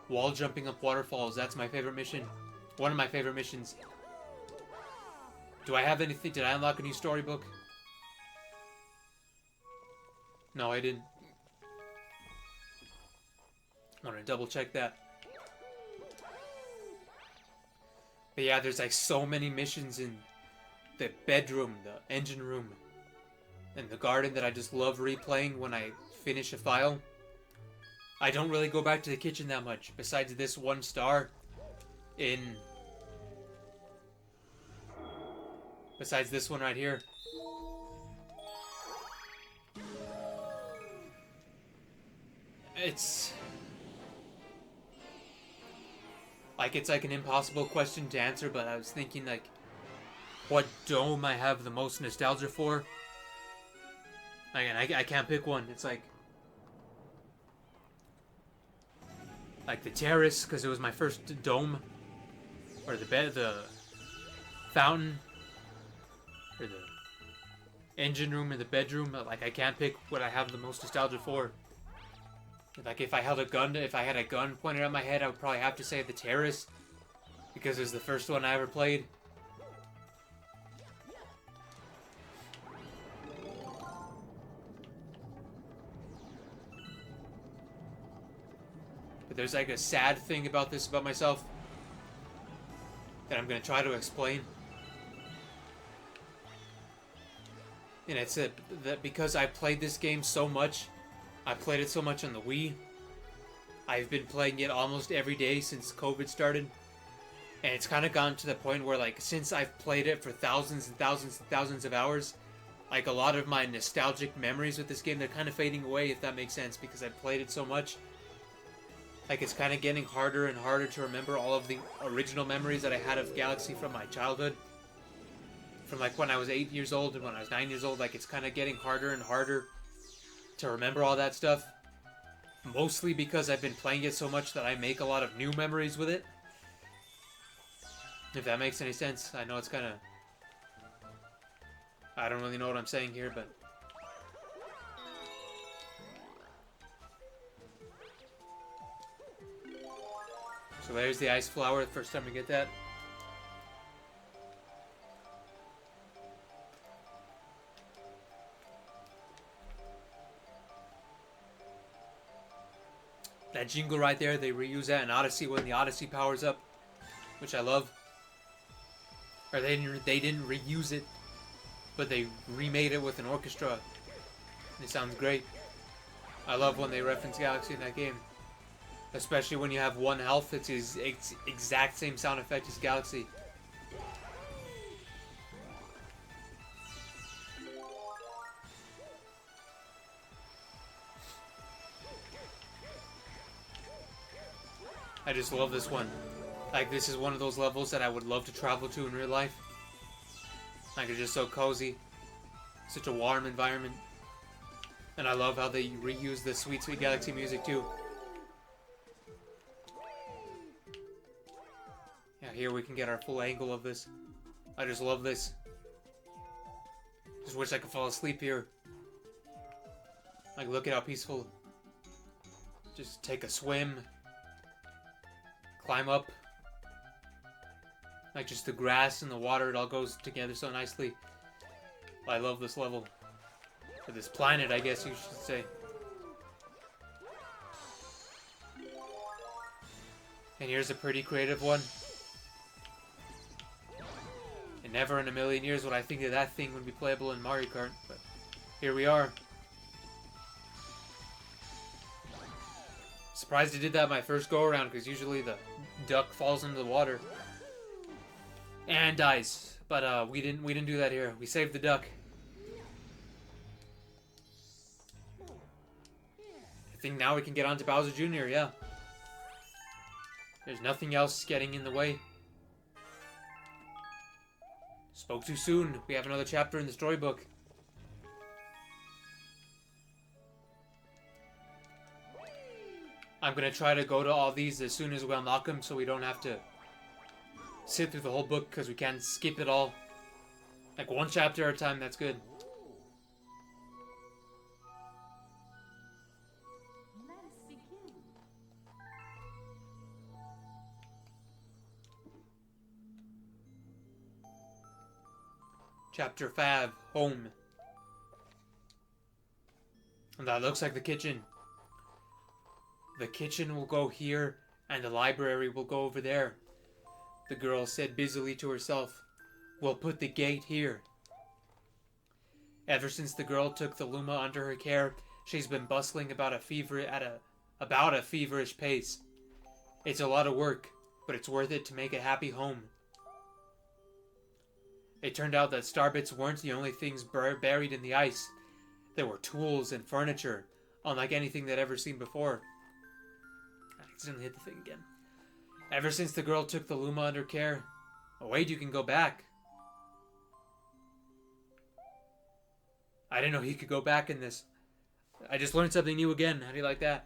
Wall jumping up waterfalls, that's my favorite mission. One of my favorite missions. Do I have anything? Did I unlock a new storybook? No, I didn't. I want to double check that. But yeah, there's like so many missions in the bedroom, the engine room, and the garden that I just love replaying when I finish a file. I don't really go back to the kitchen that much, besides this 1 star in... Besides this one right here. It's like an impossible question to answer, but I was thinking like what dome I have the most nostalgia for. Again, I can't pick one. It's like the terrace because it was my first dome, or the fountain, or the engine room in the bedroom. Like I can't pick what I have the most nostalgia for. Like if I had a gun pointed at my head, I would probably have to say the terrace because it was the first one I ever played. But there's like a sad thing about this about myself that I'm gonna try to explain. And it's that because I played this game so much, I played it so much on the Wii. I've been playing it almost every day since COVID started. And it's kind of gotten to the point where, like, since I've played it for thousands and thousands and thousands of hours, like, a lot of my nostalgic memories with this game, they're kind of fading away, if that makes sense, because I've played it so much. Like, it's kind of getting harder and harder to remember all of the original memories that I had of Galaxy from my childhood. From, like, when I was 8 years old and when I was 9 years old, like, it's kind of getting harder and harder to remember all that stuff. Mostly because I've been playing it so much that I make a lot of new memories with it. If that makes any sense. I know it's kind of... I don't really know what I'm saying here, but... So there's the ice flower, the first time we get that. That jingle right there, they reuse that in Odyssey when the Odyssey powers up, which I love. Or they didn't reuse it, but they remade it with an orchestra. And it sounds great. I love when they reference Galaxy in that game. Especially when you have one health, it's his exact same sound effect as Galaxy. I just love this one. Like, this is one of those levels that I would love to travel to in real life. Like, it's just so cozy. Such a warm environment. And I love how they reuse the Sweet Sweet Galaxy music, too. Yeah, here we can get our full angle of this. I just love this. Just wish I could fall asleep here. Like, look at how peaceful. Just take a swim. Climb up. Like, just the grass and the water, it all goes together so nicely. I love this level. Or this planet, I guess you should say. And here's a pretty creative one. And never in a million years would I think that that thing would be playable in Mario Kart, but here we are. Surprised I did that my first go around, because usually the duck falls into the water and dies. But we didn't do that here. We saved the duck. I think now we can get on to Bowser Jr., yeah. There's nothing else getting in the way. Spoke too soon. We have another chapter in the storybook. I'm gonna try to go to all these as soon as we unlock them so we don't have to sit through the whole book because we can't skip it all. Like one chapter at a time, that's good. Chapter 5, Home. And that looks like the kitchen. The kitchen will go here, and the library will go over there. The girl said busily to herself, "We'll put the gate here." Ever since the girl took the Luma under her care, she's been bustling about a feverish pace. It's a lot of work, but it's worth it to make a happy home. It turned out that starbits weren't the only things buried in the ice. There were tools and furniture, unlike anything they'd ever seen before. I accidentally hit the thing again. Ever since the girl took the Luma under care... Oh wait, you can go back. I didn't know he could go back in this. I just learned something new again. How do you like that?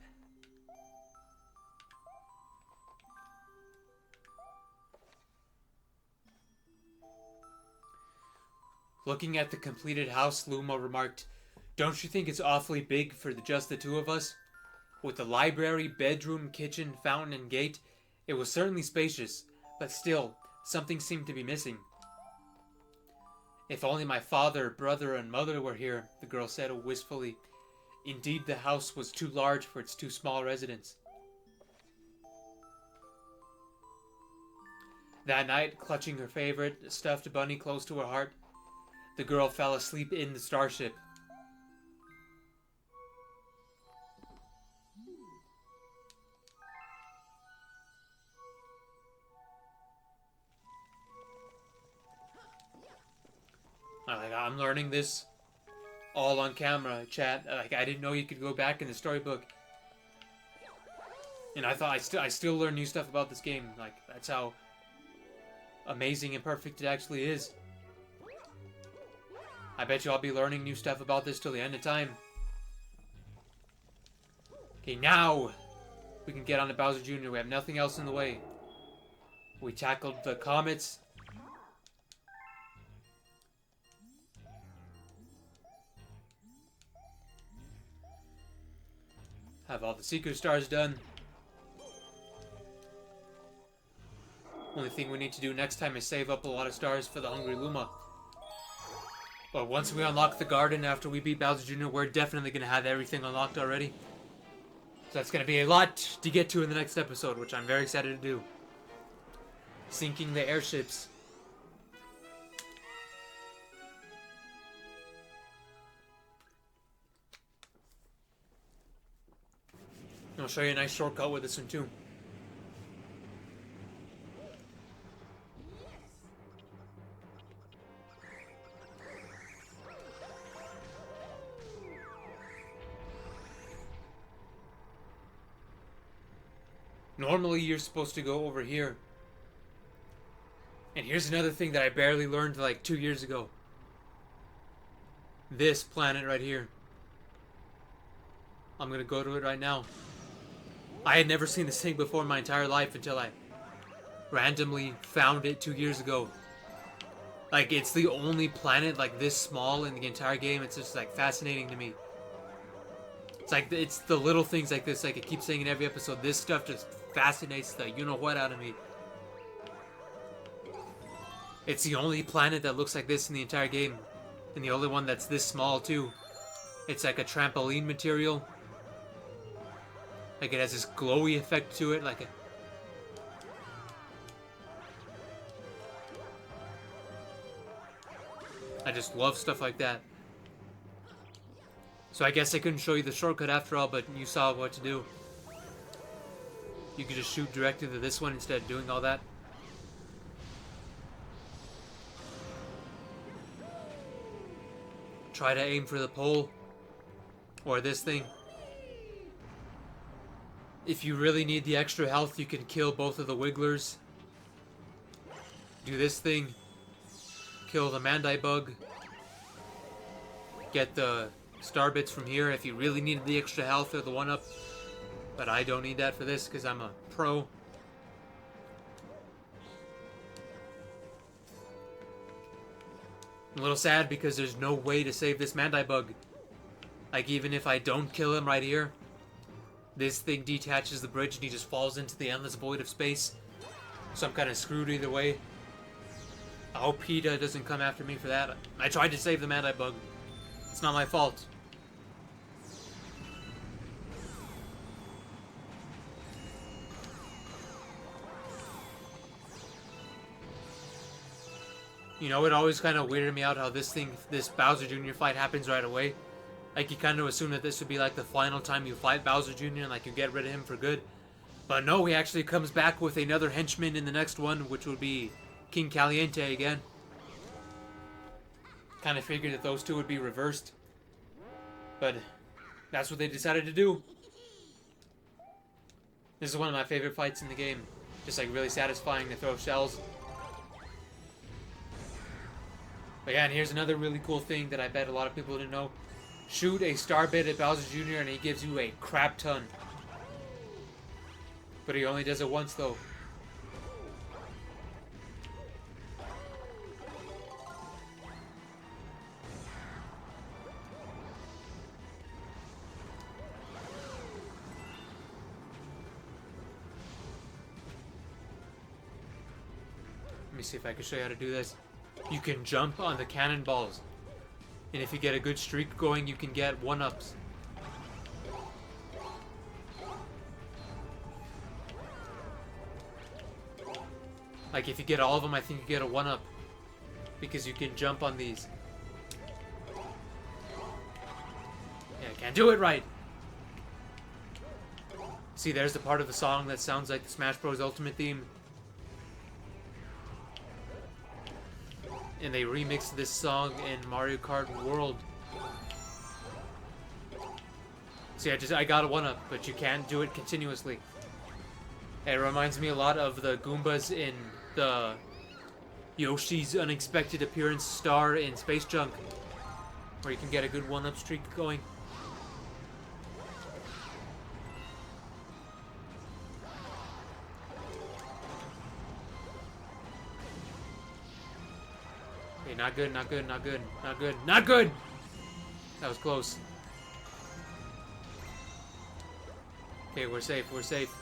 Looking at the completed house, Luma remarked, "Don't you think it's awfully big for just the two of us? With the library, bedroom, kitchen, fountain, and gate, it was certainly spacious, but still, something seemed to be missing." "If only my father, brother, and mother were here," the girl said wistfully. Indeed, the house was too large for its too small residence. That night, clutching her favorite stuffed bunny close to her heart, the girl fell asleep in the starship. I'm learning this all on camera, chat. I didn't know you could go back in the storybook, and I thought I still learn new stuff about this game. That's how amazing and perfect it actually is. I bet you I'll be learning new stuff about this till the end of time. Okay, now we can get on to Bowser Jr. We have nothing else in the way. We tackled the comets. Have all the secret stars done. Only thing we need to do next time is save up a lot of stars for the Hungry Luma. But once we unlock the garden after we beat Bowser Jr., we're definitely going to have everything unlocked already. So that's going to be a lot to get to in the next episode, which I'm very excited to do. Sinking the airships. I'll show you a nice shortcut with this one too. Normally you're supposed to go over here. And here's another thing that I barely learned like 2 years ago. This planet right here. I'm gonna go to it right now. I had never seen this thing before in my entire life until I randomly found it 2 years ago. It's the only planet this small in the entire game. It's just fascinating to me. It's the little things like this, I keep saying in every episode, this stuff just fascinates the you-know-what out of me. It's the only planet that looks like this in the entire game. And the only one that's this small, too. It's like a trampoline material. It has this glowy effect to it, I just love stuff like that. So I guess I couldn't show you the shortcut after all, but you saw what to do. You could just shoot directly to this one instead of doing all that. Try to aim for the pole. Or this thing. If you really need the extra health, you can kill both of the wigglers. Do this thing. Kill the Mandai bug. Get the star bits from here if you really needed the extra health or the 1-up. But I don't need that for this because I'm a pro. I'm a little sad because there's no way to save this Mandai bug. Even if I don't kill him right here, this thing detaches the bridge and he just falls into the endless void of space. So I'm kind of screwed either way. I hope PETA doesn't come after me for that. I tried to save the Mandai bug. It's not my fault. You know, it always kind of weirded me out how this Bowser Jr. fight happens right away. You kind of assume that this would be the final time you fight Bowser Jr. and you get rid of him for good. But no, he actually comes back with another henchman in the next one, which would be King Caliente again. Kind of figured that those two would be reversed. But that's what they decided to do. This is one of my favorite fights in the game. Just really satisfying to throw shells. But yeah, and here's another really cool thing that I bet a lot of people didn't know. Shoot a star bit at Bowser Jr. and he gives you a crap ton. But he only does it once though. Let me see if I can show you how to do this. You can jump on the cannonballs. And if you get a good streak going, you can get 1-ups. Like if you get all of them, I think you get a 1-up. Because you can jump on these. Yeah, I can't do it right. See, there's the part of the song that sounds like the Smash Bros. Ultimate theme. And they remixed this song in Mario Kart World. See, I got a 1-up, but you can't do it continuously. It reminds me a lot of the Goombas in the Yoshi's Unexpected Appearance star in Space Junk, where you can get a good 1-up streak going. Okay, not good, not good, not good, not good, not good! That was close. Okay, we're safe, we're safe.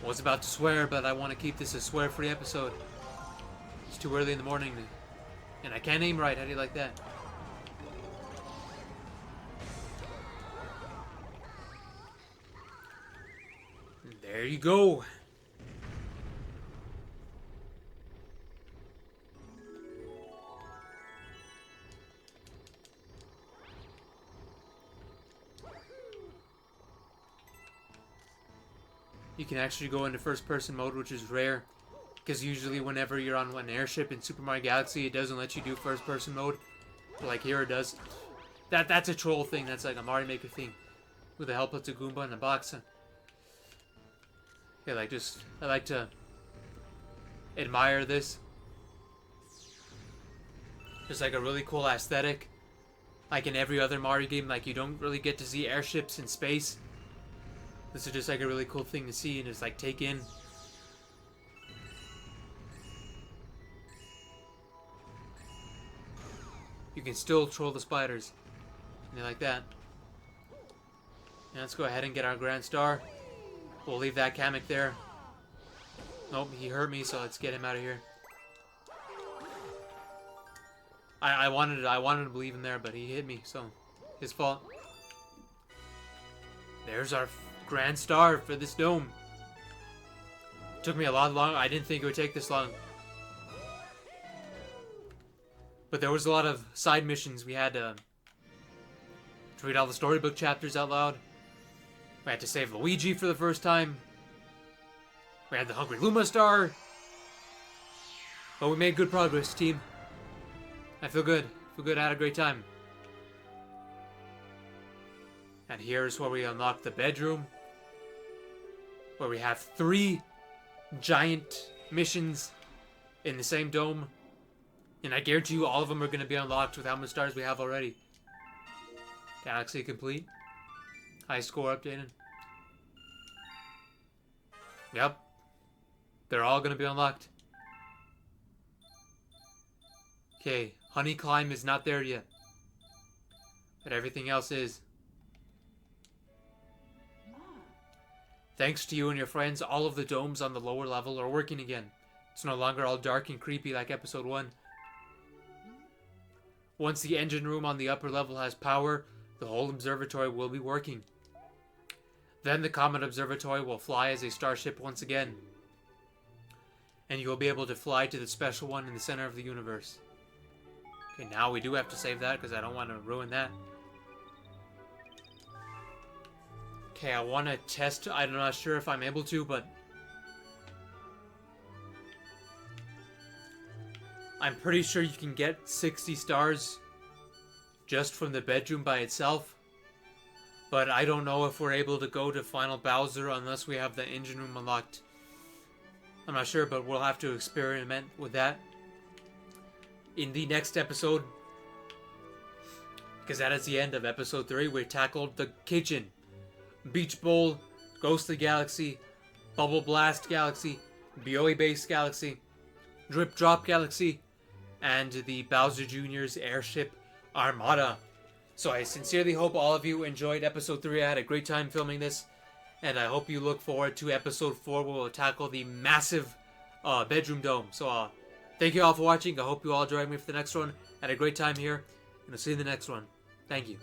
I was about to swear, but I want to keep this a swear-free episode. It's too early in the morning, and I can't aim right. How do you like that? There you go. You can actually go into first-person mode, which is rare. Because usually whenever you're on an airship in Super Mario Galaxy, it doesn't let you do first-person mode. But like here it does. That's a troll thing. That's like a Mario Maker thing. With the help of the Goomba and the box. Yeah, like I like to admire this. Just like a really cool aesthetic. Like in every other Mario game, like you don't really get to see airships in space. This is just like a really cool thing to see and just like take in. You can still troll the spiders. And like that. And let's go ahead and get our Grand Star. We'll leave that Kamek there. Nope, he hurt me, so let's get him out of here. I wanted to leave him there, but he hit me, so his fault. There's our Grand Star for this dome. Took me a lot long. I didn't think it would take this long. But there was a lot of side missions. We had to read all the storybook chapters out loud. We had to save Luigi for the first time. We had the Hungry Luma Star. But we made good progress, team. I feel good. I had a great time. And here's where we unlock the bedroom. Where we have 3 giant missions in the same dome. And I guarantee you all of them are going to be unlocked with how many stars we have already. Galaxy complete. High score updated. Yep. They're all going to be unlocked. Okay, Honey Climb is not there yet. But everything else is. Thanks to you and your friends, all of the domes on the lower level are working again. It's no longer all dark and creepy like episode 1. Once the engine room on the upper level has power, the whole observatory will be working. Then the Comet Observatory will fly as a starship once again. And you will be able to fly to the special one in the center of the universe. Okay, now we do have to save that because I don't want to ruin that. Okay, I want to test. I'm not sure if I'm able to, but I'm pretty sure you can get 60 stars just from the bedroom by itself. But I don't know if we're able to go to Final Bowser unless we have the engine room unlocked. I'm not sure, but we'll have to experiment with that in the next episode. Because that is the end of episode 3. We tackled the kitchen, Beach Bowl, Ghostly Galaxy, Bubble Blast Galaxy, BOE Base Galaxy, Drip Drop Galaxy, and the Bowser Jr.'s Airship Armada. So I sincerely hope all of you enjoyed episode 3. I had a great time filming this. And I hope you look forward to episode 4 where we'll tackle the massive bedroom dome. So thank you all for watching. I hope you all join me for the next one. Had a great time here. And I'll see you in the next one. Thank you.